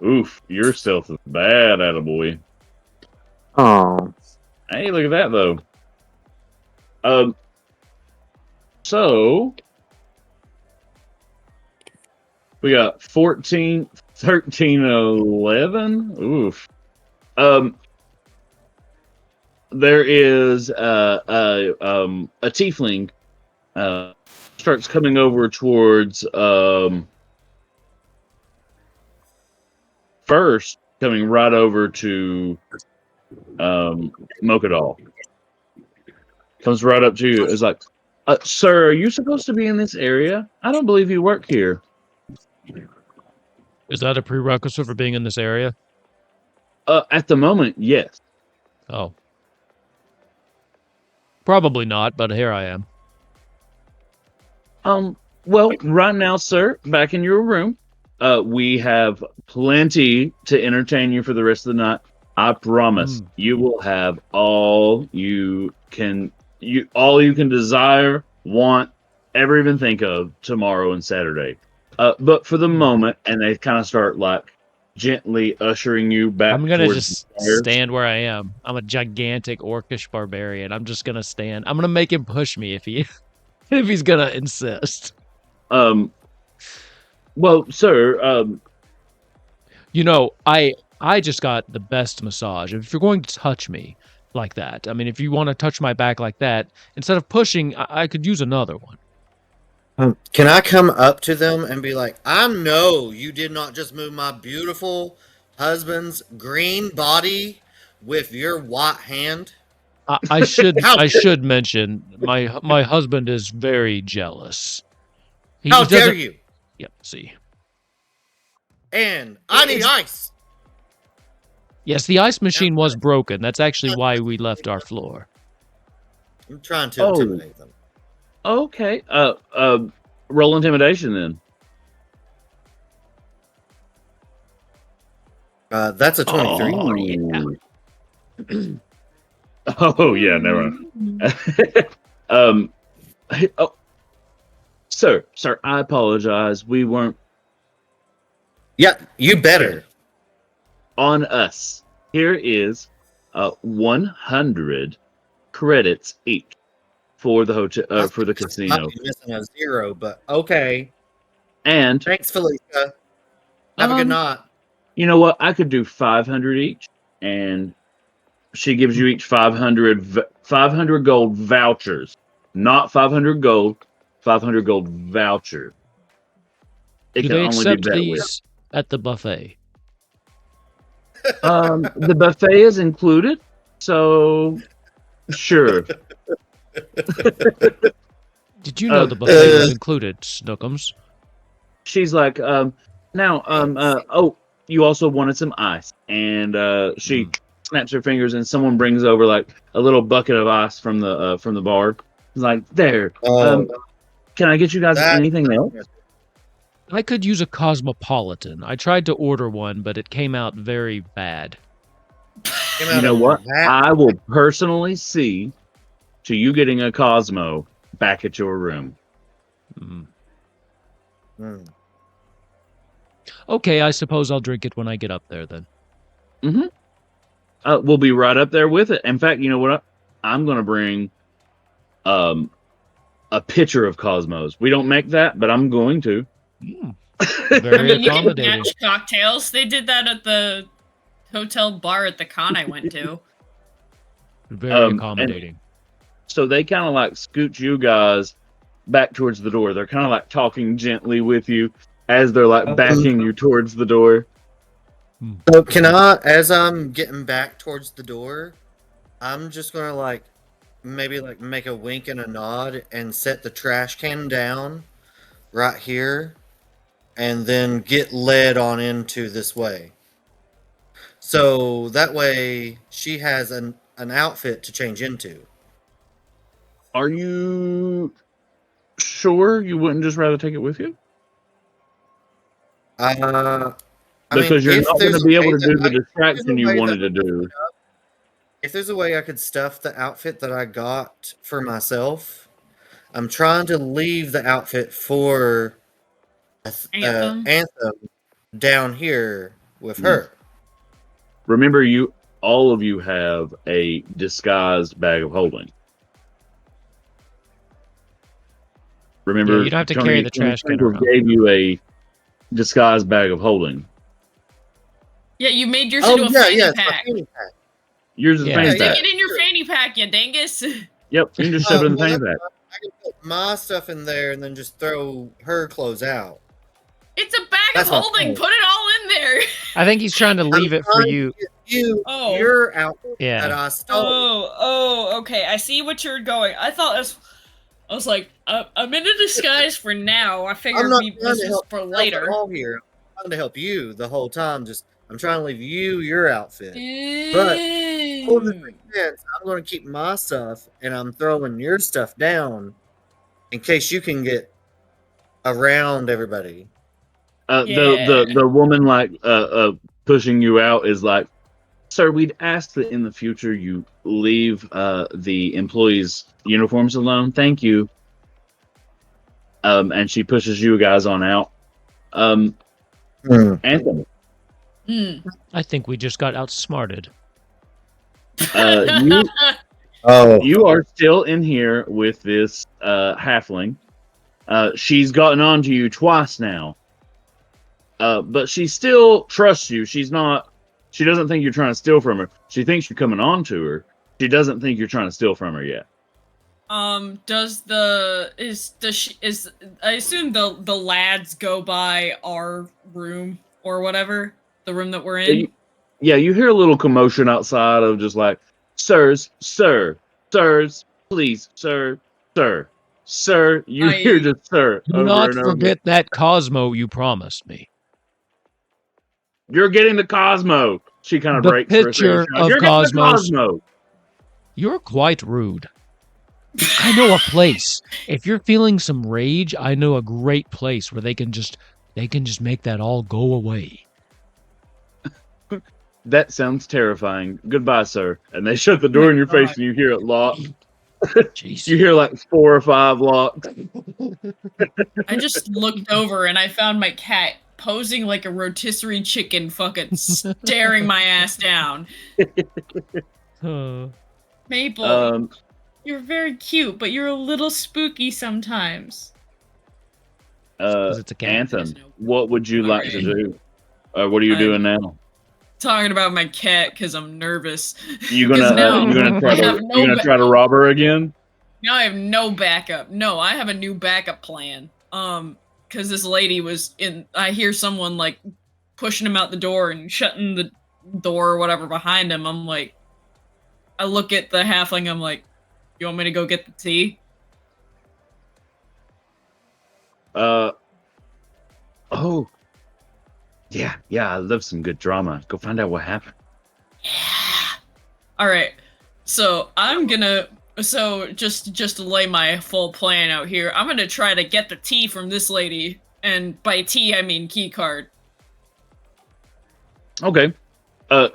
Oof, your stealth is bad, attaboy.
Oh.
Hey, look at that, though. So we got 14, 13, 11. Oof. There is a tiefling starts coming over towards first coming right over to Mogadal. Comes right up to you. It's like, sir, are you supposed to be in this area? I don't believe you work here.
Is that a prerequisite for being in this area?
At the moment, yes.
Oh. Probably not, but here I am.
Well, right now, sir, back in your room, we have plenty to entertain you for the rest of the night. I promise you will have all you can desire, want, ever even think of tomorrow and Saturday. But for the moment, and they kind of start like gently ushering you back.
I'm gonna just stand where I am. I'm a gigantic orcish barbarian. I'm just gonna stand. I'm gonna make him push me if he's gonna insist.
Well, sir,
you know, I just got the best massage. If you're going to touch me like that, I mean, if you want to touch my back like that, instead of pushing, I could use another one.
Can I come up to them and be like, I know you did not just move my beautiful husband's green body with your white hand?
I should mention my husband is very jealous.
How dare you?
Yep. See.
And I need ice.
Yes, the ice machine was broken. That's actually why we left our floor.
I'm trying to intimidate them.
Okay. Roll intimidation then.
That's a 23.
Oh, yeah.
Oh yeah, never mind. Sir, I apologize. We weren't.
Yeah, you better.
On us. Here is 100 credits each for the hotel for the casino.
I'll be missing a 0, but okay.
And
thanks, Felicia. Have a good night.
You know what? I could do 500 each, and she gives you each 500 gold vouchers, not 500 gold, 500 gold vouchers.
Do they accept these at the buffet?
The buffet is included, so sure.
Did you know the buffet was included, Snookums?
She's like, oh, you also wanted some ice, and she snaps her fingers, and someone brings over like a little bucket of ice from the bar. It's like, there. Can I get you guys anything else?
I could use a Cosmopolitan. I tried to order one, but it came out very bad.
You know what? I will personally see to you getting a Cosmo back at your room.
Okay, I suppose I'll drink it when I get up there then.
We'll be right up there with it. In fact, you know what? I'm going to bring a pitcher of Cosmos. We don't make that, but I'm going to.
Very
you can
accommodating.
match cocktails. They did that at the hotel bar at the con I went to.
Very accommodating.
So they kind of like scoot you guys back towards the door. They're kind of like talking gently with you as they're like backing you towards the door.
So can I, as I'm getting back towards the door, I'm just gonna like maybe like make a wink and a nod and set the trash can down right here, and then get led on into this way. So that way she has an outfit to change into.
Are you sure you wouldn't just rather take it with you? Because you're not going to be able to do the distraction you wanted to do.
If there's a way I could stuff the outfit that I got for myself, I'm trying to leave the outfit for Anthem down here with her.
Remember, all of you have a disguised bag of holding. Remember,
you don't have to carry the trash can around.
Gave you a disguised bag of holding.
Yeah, you made yours into a fanny pack.
Yours is a fanny pack.
Stick it in your fanny pack, you dingus.
Yep, you can just shove it in the fanny pack.
I can put my stuff in there and then just throw her clothes out.
It's a bag of holding. Put it all in there.
I think he's trying to leave it for you.
Your outfit that I stole.
Oh, okay. I see what you're going. I was like, I'm in a disguise for now. I figured this is for later.
Here. I'm trying to help you the whole time. I'm trying to leave you your outfit. But I'm going to keep my stuff, and I'm throwing your stuff down in case you can get around everybody.
The woman like pushing you out is like, sir, we'd ask that in the future you leave the employees' uniforms alone. Thank you. And she pushes you guys on out. Anthony.
I think we just got outsmarted.
You are still in here with this halfling. She's gotten on to you twice now. But she still trusts you. She doesn't think you're trying to steal from her. She thinks you're coming on to her. She doesn't think you're trying to steal from her yet.
I assume the lads go by our room or whatever, the room that we're in.
Yeah, you hear a little commotion outside of just like sirs, please, sir. You hear just sir
Do
over
not
and over.
forget that Cosmo you promised me.
You're getting the Cosmo. She kind of
The
breaks for a second.
picture of
You're getting the
Cosmos.
Cosmo.
You're quite rude. I know a place. If you're feeling some rage, I know a great place where they can just make that all go away.
That sounds terrifying. Goodbye, sir. And they shut the door in your face and you hear it lock. You hear like 4 or 5 locks.
I just looked over and I found my cat posing like a rotisserie chicken, fucking staring my ass down. Maple, you're very cute, but you're a little spooky sometimes.
It's a cat.
Anthem, what would you like to do? What are you doing now?
Talking about my cat because I'm nervous.
You gonna try to rob her again?
Now I have no backup. No, I have a new backup plan. Because this lady was in. I hear someone like pushing him out the door and shutting the door or whatever behind him. I'm like, I look at the halfling. I'm like, you want me to go get the tea?
Oh. Yeah, I love some good drama. Go find out what happened.
Yeah. All right. So just to lay my full plan out here, I'm gonna try to get the tea from this lady, and by tea I mean key card.
Okay. I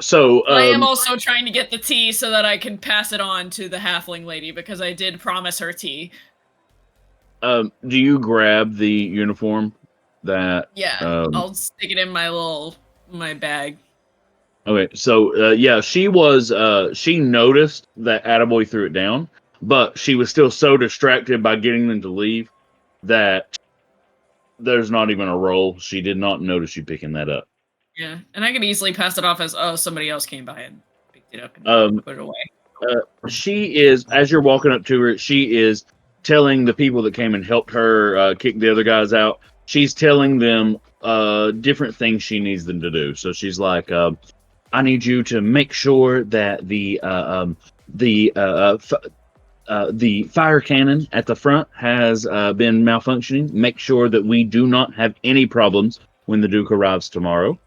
am also trying to get the tea so that I can pass it on to the halfling lady because I did promise her tea.
Do you grab the uniform? That
I'll stick it in my bag.
Okay, so she noticed that Attaboy threw it down, but she was still so distracted by getting them to leave that there's not even a roll. She did not notice you picking that up.
Yeah, and I can easily pass it off as somebody else came by and picked it up and put it away.
She is, as you're walking up to her, she is telling the people that came and helped her kick the other guys out. She's telling them different things she needs them to do. So she's like, I need you to make sure that the fire cannon at the front has been malfunctioning. Make sure that we do not have any problems when the Duke arrives tomorrow.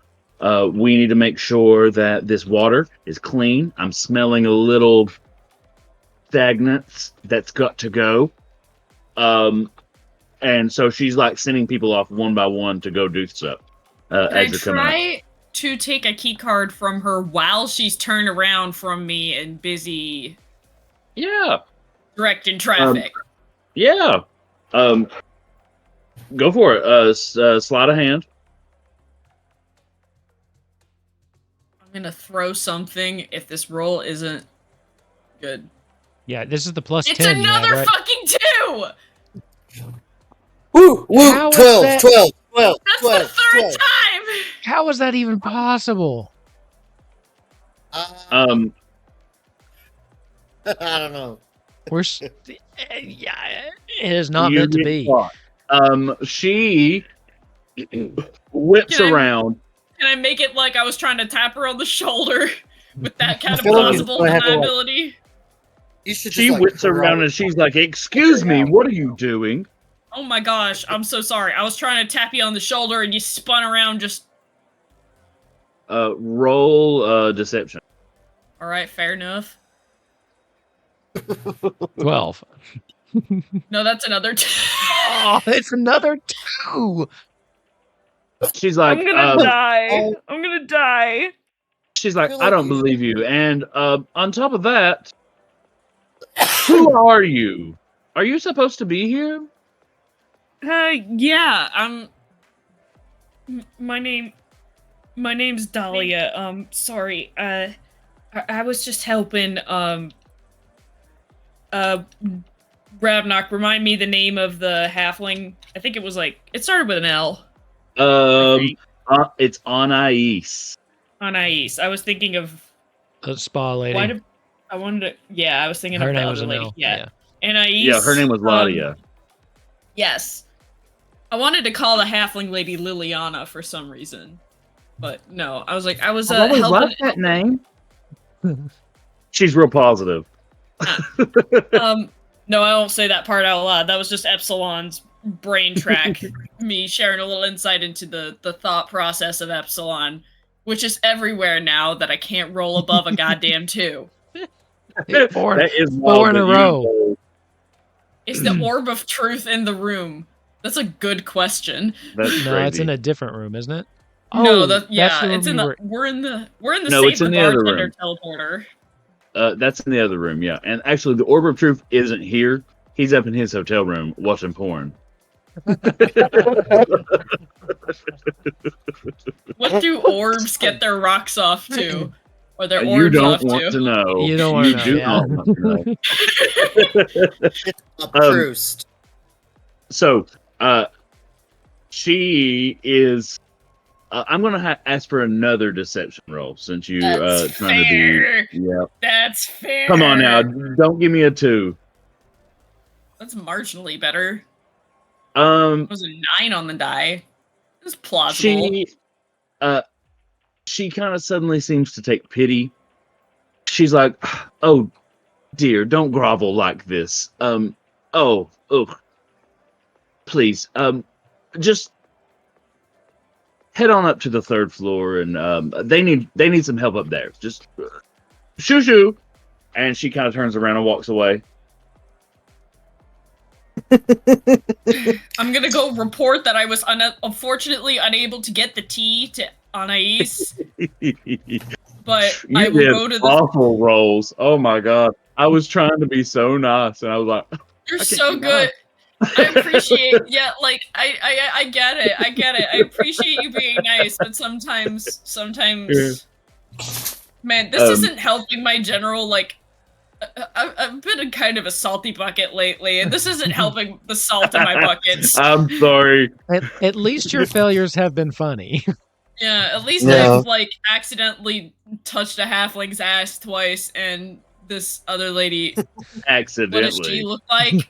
We need to make sure that this water is clean. I'm smelling a little stagnant. That's got to go. And so she's like sending people off one by one to go do stuff. As you're coming
try to take a key card from her while she's turned around from me and busy.
Yeah.
Directing traffic.
Yeah. Go for it. Slide a hand.
I'm gonna throw something if this roll isn't good.
Yeah, this is the plus
it's
10.
It's another
right?
fucking 2!
Woo! 12.
That's the third time!
How is that even possible?
I don't know.
Yeah, it is not meant to be.
She whips around.
Can I make it like I was trying to tap her on the shoulder with that kind of plausible deniability?
She whips around and she's like, "Excuse me, what are you doing?"
Oh my gosh, I'm so sorry. I was trying to tap you on the shoulder and you spun around just...
Roll deception.
Alright, fair enough.
12.
No, that's another 2.
Oh, it's another 2.
She's like,
I'm gonna die. I'm gonna die.
She's like, I don't believe you. And on top of that, who are you? Are you supposed to be here?
Yeah, my name's Dahlia. Sorry. I was just helping, Ravnock, remind me the name of the halfling. I think it was like, it started with an L.
It's Anais.
Anais. I was thinking of
a spa lady.
I was thinking of the other lady. Yeah. Anais.
Yeah, her name was Ladia.
Yes. I wanted to call the halfling lady Liliana for some reason. But no, I was like, I was
helping...
liked
that name. She's real positive.
No, I won't say that part out loud. That was just Epsilon's brain track. Me sharing a little insight into the thought process of Epsilon, which is everywhere now that I can't roll above a goddamn 2.
Four in a row.
Is the orb of truth in the room? That's a good question.
That's
no, it's in a different room, isn't it?
No, it's in the we're in the
no,
save
it's in
the
the other
bartender
room.
teleporter.
That's in the other room, yeah. And actually, the Orb of Truth isn't here. He's up in his hotel room watching porn.
What do orbs get their rocks off to? Or their
You
orbs
don't
off
want to know.
You don't want to know.
Do not want to know.
It's a Proust.
So, she is. I'm gonna ask for another deception roll since you trying
fair.
to be. Yeah,
that's fair.
Come on now, don't give me a 2.
That's marginally better.
It
was a 9 on the die. It's plausible.
She kind of suddenly seems to take pity. She's like, "Oh, dear, don't grovel like this. Oh, please, just head on up to the 3rd floor, and they need some help up there. Just shoo." And she kind of turns around and walks away.
I'm gonna go report that I was unfortunately unable to get the tea to Anais. But I will go to the
awful rolls. Oh my god. I was trying to be so nice, and I was like,
"You're so good." I appreciate, I get it. I appreciate you being nice, but sometimes, man, this isn't helping my general, I've been in kind of a salty bucket lately, and this isn't helping the salt in my buckets.
I'm sorry.
At least your failures have been funny.
Yeah, at least I've, accidentally touched a halfling's ass twice, and this other lady
accidentally.
What does she look like?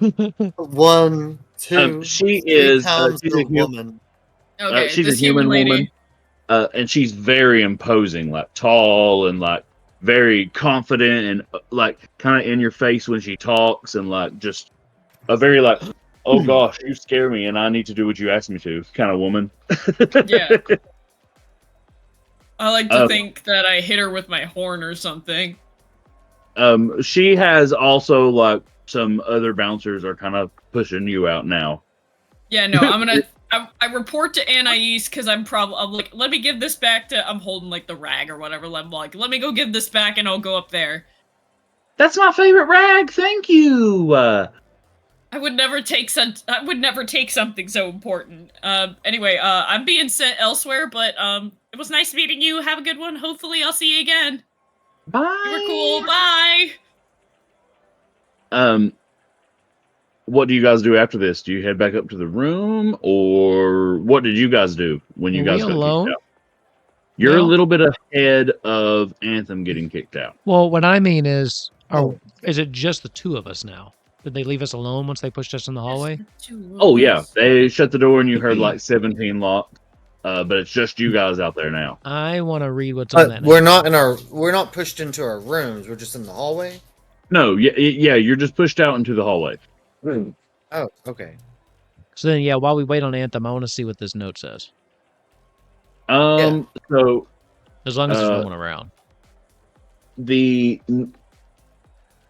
1, 2.
She is
she's a woman.
Okay,
she's a human woman, and she's very imposing, like tall and very confident, and kind of in your face when she talks, and just a very oh gosh, you scare me, and I need to do what you ask me to kind of woman.
Yeah. I like to think that I hit her with my horn or something.
She has also some other bouncers are kind of pushing you out now.
Yeah, no, I report to Anais because I'm like, let me give this back to, I'm holding the rag or whatever. I'm like, let me go give this back and I'll go up there.
That's my favorite rag. Thank you.
I would never take something so important. Anyway, I'm being sent elsewhere, but it was nice meeting you. Have a good one. Hopefully I'll see you again.
Bye.
You were cool. Bye.
What do you guys do after this? Do you head back up to the room, or what did you guys do when you guys got kicked out? You're a little bit ahead of Anthem getting kicked out.
Well, what I mean is it just the 2 of us now? Did they leave us alone once they pushed us in the hallway?
Oh yeah, they shut the door and you heard 17 locked. But it's just you guys out there now.
I want to read what's on that.
We're not pushed into our rooms. We're just in the hallway.
No, yeah, you're just pushed out into the hallway.
Oh, okay.
So then, while we wait on Anthem, I want to see what this note says.
So
as long as there's no one around,
I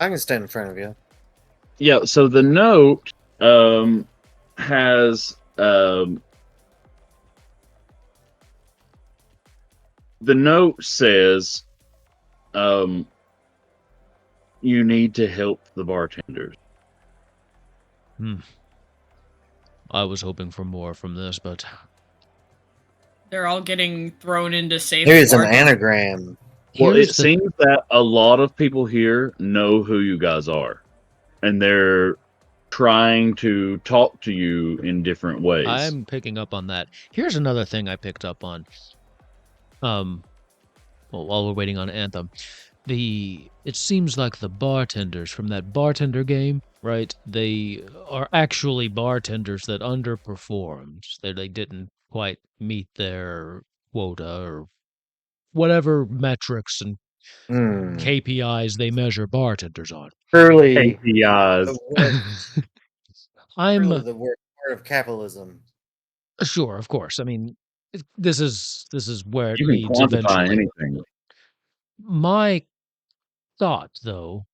can stand in front of you.
Yeah. So the note has the note says, you need to help the bartenders.
I was hoping for more from this, but
they're all getting thrown into safe.
There is an anagram.
Well, it seems that a lot of people here know who you guys are, and they're trying to talk to you in different ways.
I'm picking up on that. Here's another thing I picked up on. While we're waiting on Anthem, it seems like the bartenders from that bartender game, right? They are actually bartenders that underperformed. They didn't quite meet their quota or whatever metrics and KPIs they measure bartenders on.
Truly,
KPIs.
I'm
the worst part of capitalism.
Sure, of course. I mean, this is where it
You can
leads
quantify
eventually.
anything.
My thought, though,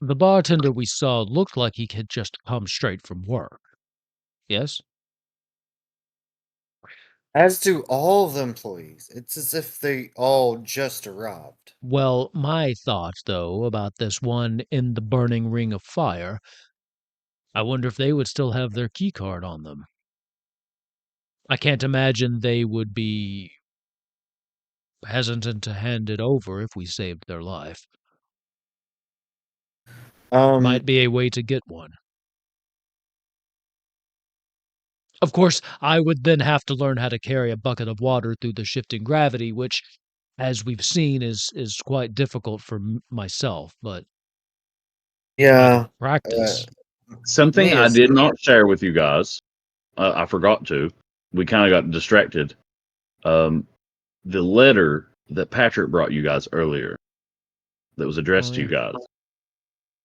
the bartender we saw looked like he had just come straight from work. Yes?
As do all the employees. It's as if they all just arrived.
Well, my thought, though, about this one in the burning ring of fire, I wonder if they would still have their key card on them. I can't imagine they would be hesitant to hand it over if we saved their life. Might be a way to get one. Of course, I would then have to learn how to carry a bucket of water through the shifting gravity, which, as we've seen, is quite difficult for myself, but
yeah,
practice.
Something I did not share with you guys, I forgot to. We kind of got distracted. The letter that Patrick brought you guys earlier, that was addressed to you guys,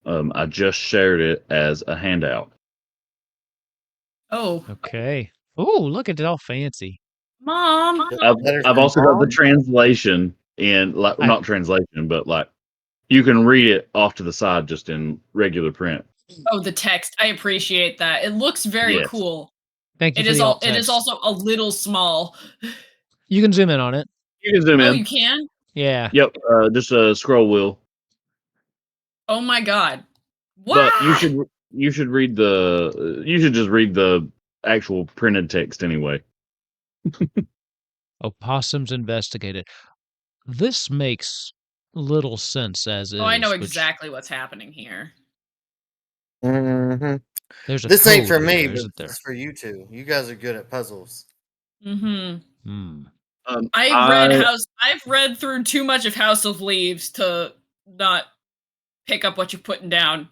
I just shared it as a handout.
Oh.
Okay. Oh, look at it, all fancy.
Mom.
I've also got the translation in, like, not translation, but like you can read it off to the side just in regular print.
Oh, the text. I appreciate that. It looks very cool.
Thank you.
It is also a little small.
You can zoom in on it.
You can zoom in.
Oh, you can?
Yeah.
Yep. Just a scroll wheel.
Oh my god.
What? But you should read the. You should just read the actual printed text anyway.
Opossums investigated. This makes little sense as is.
Oh, I know exactly what's happening here.
Mm-hmm.
There's a
this ain't for me,
here,
but it's for you two. You guys are good at puzzles.
Mm-hmm. I've read through too much of House of Leaves to not pick up what you're putting down.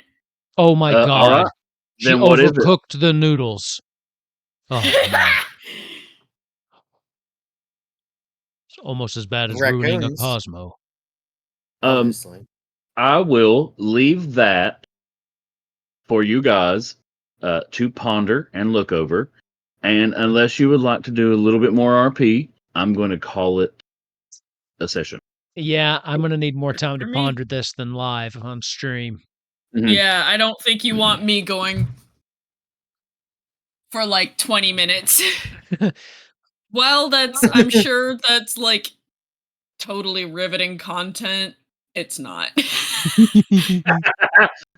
Oh my god.
Right.
She overcooked the noodles. Oh man. It's almost as bad as ruining a Cosmo.
Obviously.
I will leave that for you guys to ponder and look over. And unless you would like to do a little bit more RP, I'm going to call it a session.
Yeah, I'm going to need more time to ponder this than live on stream.
Mm-hmm. Yeah, I don't think you want me going for like 20 minutes. Well, I'm sure that's like totally riveting content. It's not.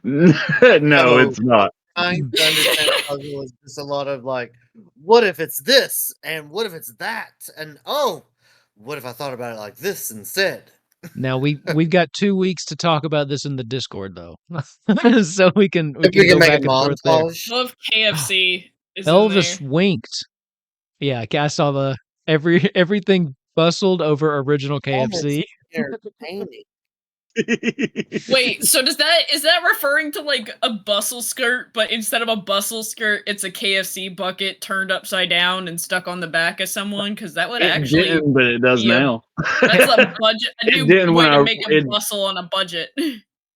No, it's not.
I understand puzzle is just a lot of like, what if it's this? And what if it's that? And what if I thought about it like this instead?
Now we've got 2 weeks to talk about this in the Discord though, so we can go back and forth there.
Love KFC.
Elvis winked. Yeah, I saw everything bustled over original KFC.
Wait, so is that referring to like a bustle skirt, but instead of a bustle skirt, it's a KFC bucket turned upside down and stuck on the back of someone? Because that would actually
didn't, but it does now.
That's a budget. A new way to make a bustle on a budget.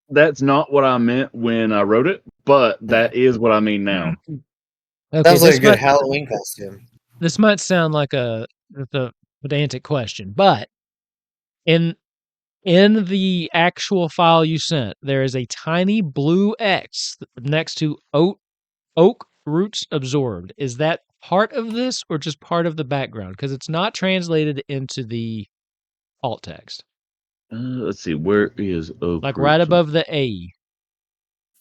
That's not what I meant when I wrote it, but that is what I mean now.
Okay, that was like a good Halloween costume.
This might sound like a pedantic question, but in the actual file you sent, there is a tiny blue X next to oak roots absorbed. Is that part of this or just part of the background? Because it's not translated into the alt text.
Let's see, where is oak?
Like right above the A.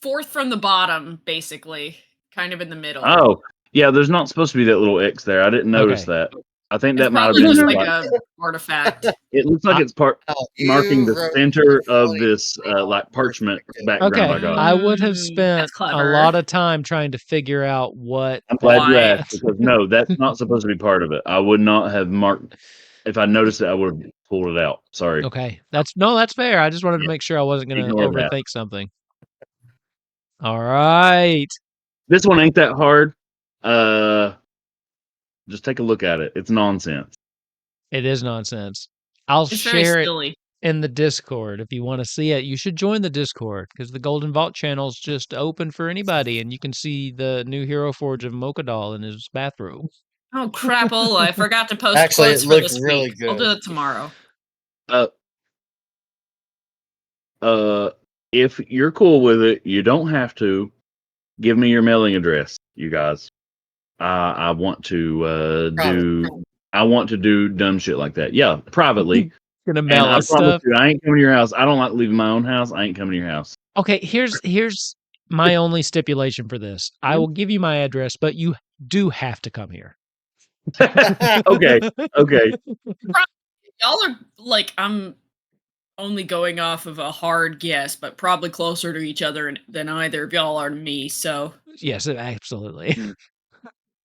Fourth from the bottom, basically. Kind of in the middle.
Oh, yeah, there's not supposed to be that little X there. I didn't notice that. I think that might have been
just like an artifact.
It looks like it's marking the center of this like parchment background.
Okay, I would have spent a lot of time trying to figure out what.
I'm glad you asked, because no, that's not supposed to be part of it. I would not have marked. If I noticed it, I would have pulled it out. Sorry.
Okay, that's fair. I just wanted to make sure I wasn't going to overthink something. All right.
This one ain't that hard. Just take a look at it. It's nonsense.
It is nonsense. I'll share it. in the Discord. If you want to see it, you should join the Discord because the Golden Vault channel is just open for anybody, and you can see the new Hero Forge of Mochadal in his bathrobe.
Oh crapola! I forgot to post
Actually,
quotes
it
for
looked
this
really
week.
good.
I'll do it tomorrow.
If you're cool with it, you don't have to give me your mailing address, you guys. I want to do dumb shit like that. Yeah, privately.
Gonna mail us stuff.
You, I ain't coming to your house. I don't like leaving my own house. I ain't coming to your house.
Okay, here's my only stipulation for this. I will give you my address, but you do have to come here.
Okay.
Y'all are like, I'm only going off of a hard guess, but probably closer to each other than either of y'all are to me. So
yes, absolutely.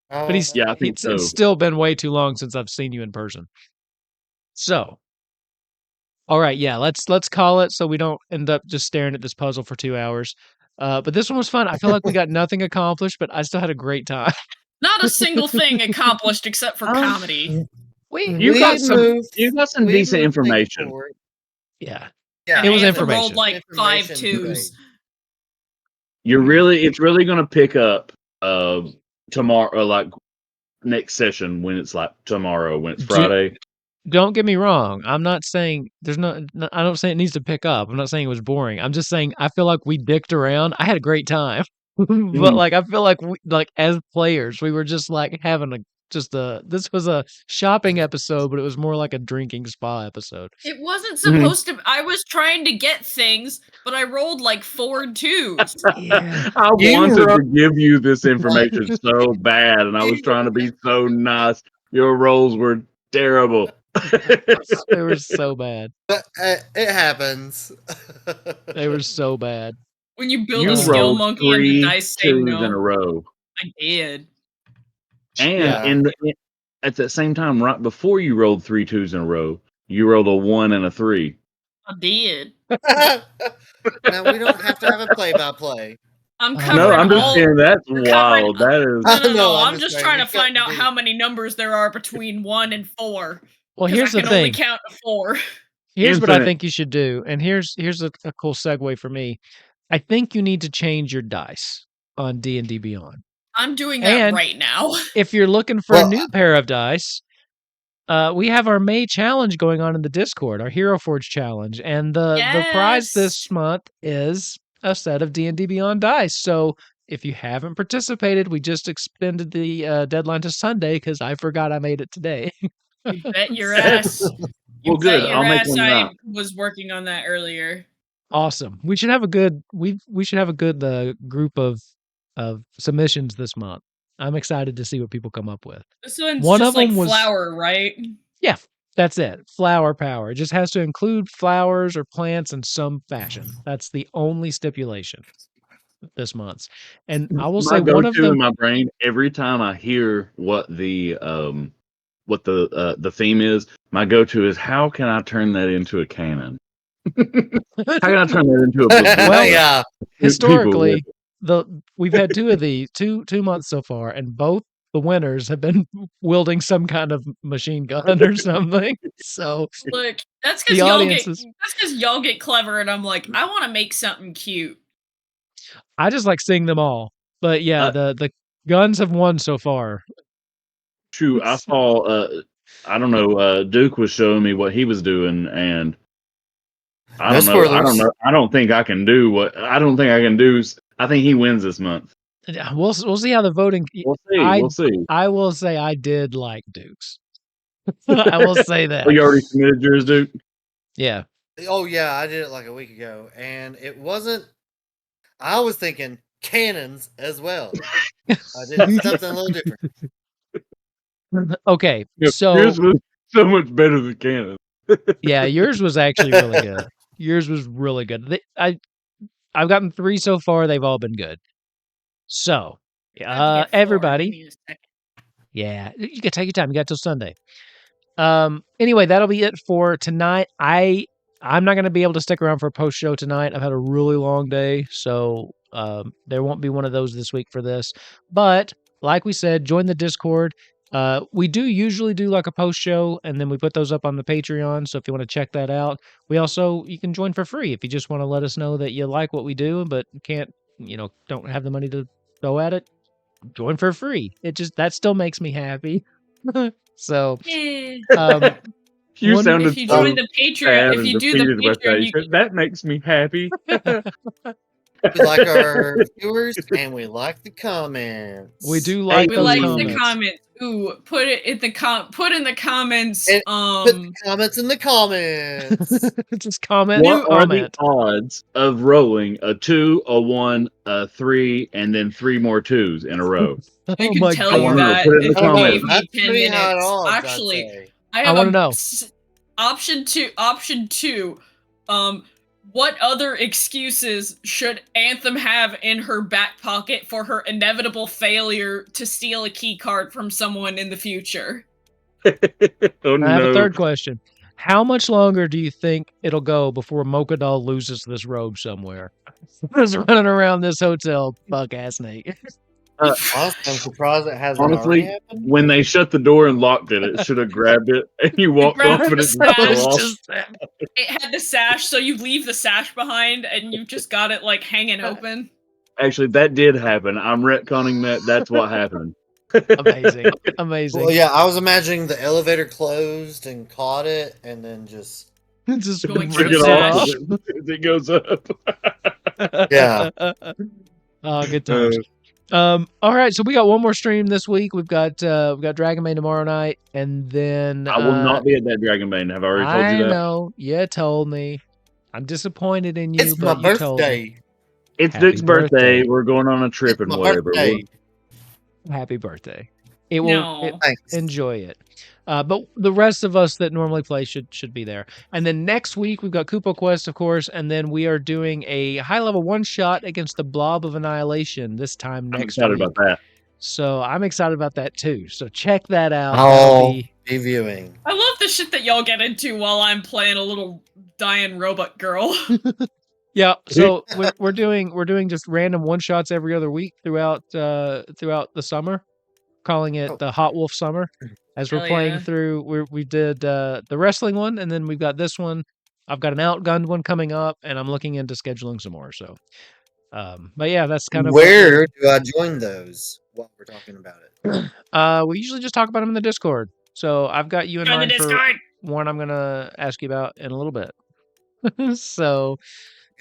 But
I think so.
It's still been way too long since I've seen you in person. So, all right, yeah, let's call it so we don't end up just staring at this puzzle for 2 hours. But this one was fun. I feel like we got nothing accomplished, but I still had a great time.
Not a single thing accomplished except for comedy.
You got some decent information.
Yeah,
it was information. Rolled like 5 2s.
It's really going to pick up tomorrow, like next session when it's like tomorrow when it's Friday.
Don't get me wrong. I'm not saying I don't say it needs to pick up. I'm not saying it was boring. I'm just saying I feel like we dicked around. I had a great time, but like I feel like as players we were just like having this was a shopping episode, but it was more like a drinking spa episode.
It wasn't supposed to. I was trying to get things, but I rolled like 4 2s.
Yeah.
I wanted to give you this information so bad, and I was trying to be so nice. Your rolls were terrible.
They were so bad.
But it happens.
They were so bad.
When you build a skill monkey and the dice say no.
In a row.
I did.
And at the same time, right before you rolled 3 2s in a row, you rolled a 1 and a 3.
I did.
Now we don't have to have a play-by-play.
I'm covering.
No, I'm just saying that's wild. That is.
No. I'm just trying to find out how many numbers there are between 1 and 4.
Well, here's the thing. I can
only count to 4.
Here's what I think you should do, and here's a cool segue for me. I think you need to change your dice on D&D Beyond.
I'm doing that right now.
If you're looking for a new pair of dice, we have our May challenge going on in the Discord, our Hero Forge challenge, and the prize this month is a set of D&D Beyond dice. So if you haven't participated, we just extended the deadline to Sunday because I forgot I made it today.
You bet your ass.
Well, good. I'll make one
I was working on that earlier.
Awesome. We should have a good we should have a good group of submissions this month. I'm excited to see what people come up with.
This one's just like flower, right?
Yeah, that's it. Flower power. It just has to include flowers or plants in some fashion. That's the only stipulation this month. And I will say one of them
in my brain every time I hear what the theme is, my go-to is how can I turn that into a canon? How can I turn that into a book?
Well, yeah. Historically, we've had two months so far, and both the winners have been wielding some kind of machine gun or something. So
look, that's because y'all get clever, and I'm like, I want to make something cute.
I just like seeing them all, but yeah, the guns have won so far.
True, I saw. I don't know. Duke was showing me what he was doing, and I don't know. I don't think I can do what I don't think I can do. I think he wins this month.
We'll see how the voting.
We'll see.
I will say I did like Duke's. I will say that.
Oh, you already submitted yours, Duke?
Yeah.
Oh yeah, I did it like a week ago, and it wasn't. I was thinking cannons as well. I did something a little different.
Okay, so
yours was so much better than Canada.
Yeah, yours was actually really good. Yours was really good. I've gotten 3 so far. They've all been good. So, everybody. Yeah, you can take your time. You got till Sunday. Anyway, that'll be it for tonight. I'm not going to be able to stick around for a post show tonight. I've had a really long day, so there won't be one of those this week for this. But like we said, join the Discord. We do usually do like a post show, and then we put those up on the Patreon. So if you want to check that out, you can join for free if you just want to let us know that you like what we do, but don't have the money to go at it. Join for free. That still makes me happy. So,
you
if you
join
the Patreon, if you do the Patreon,
that makes me happy.
We like our viewers and we like the comments.
We do like
we
those
like
comments.
the comments. Ooh, put in the comments.
Put the comments in the comments.
Just comment.
What are the odds of rolling a 2, a 1, a 3, and then 3 more 2s in a row?
I can tell you that
put it in the
if you
comments.
gave me 10 minutes. Actually, I
want to know.
Option two. What other excuses should Anthem have in her back pocket for her inevitable failure to steal a key card from someone in the future?
Oh, no.
I have a third question. How much longer do you think it'll go before Mocha Doll loses this robe somewhere? Just running around this hotel, buck-ass Nate.
Honestly, I'm surprised it hasn't
Honestly,
already happened.
when they shut the door and locked it should have grabbed it, and you walked off and it just fell off.
It had the sash, so you leave the sash behind, and you just got it like hanging open.
Actually, that did happen. I'm retconning that. That's what happened.
Amazing.
Well, yeah, I was imagining the elevator closed and caught it, and then just
going
Rip it off as it goes up.
Yeah.
Oh, good times. All right, so we got one more stream this week. We've got Dragon Bane tomorrow night, and then
I will not be at that Dragon Bane. Have I already told you that?
I know. You told me. I'm disappointed in you.
It's my birthday.
It's Dick's birthday. We're going on a trip and whatever.
Happy birthday. It will. Enjoy it. But the rest of us that normally play should be there. And then next week we've got Kupo Quest, of course, and then we are doing a high-level one-shot against the Blob of Annihilation this time next week.
I'm excited about that.
So I'm excited about that too. So check that out.
I'll be viewing.
I love the shit that y'all get into while I'm playing a little dying robot girl.
Yeah, so we're doing just random one-shots every other week throughout the summer, calling it the Hot Wolf Summer. As we're playing through, we did the wrestling one, and then we've got this one. I've got an outgunned one coming up, and I'm looking into scheduling some more. So, but yeah, that's kind of
where do I join those while we're talking about
it. We usually just talk about them in the Discord. So I've got you in mind for one I'm gonna ask you about in a little bit. So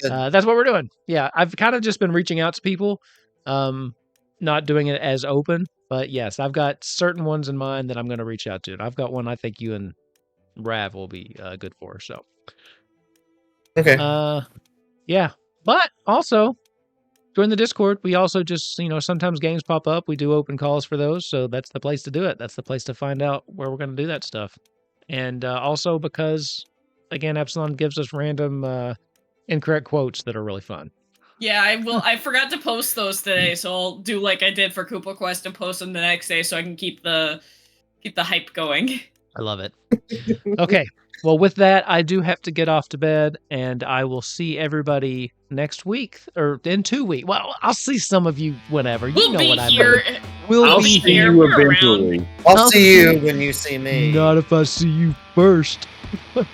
that's what we're doing. Yeah, I've kind of just been reaching out to people, not doing it as open. But yes, I've got certain ones in mind that I'm going to reach out to. And I've got one I think you and Rav will be good for. So,
okay.
Yeah. But also, join the Discord. We also just, sometimes games pop up. We do open calls for those. So that's the place to do it. That's the place to find out where we're going to do that stuff. And also because, again, Epsilon gives us random incorrect quotes that are really fun.
Yeah, I will. I forgot to post those today, so I'll do like I did for Kupo Quest and post them the next day, so I can keep the hype going.
I love it. Okay, well, with that, I do have to get off to bed, and I will see everybody next week or in 2 weeks. Well, I'll see some of you whenever. You know what I mean.
We'll be here eventually.
I'll see you when you see me.
Not if I see you first. Bye.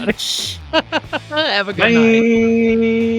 Bitch.
Have a good night.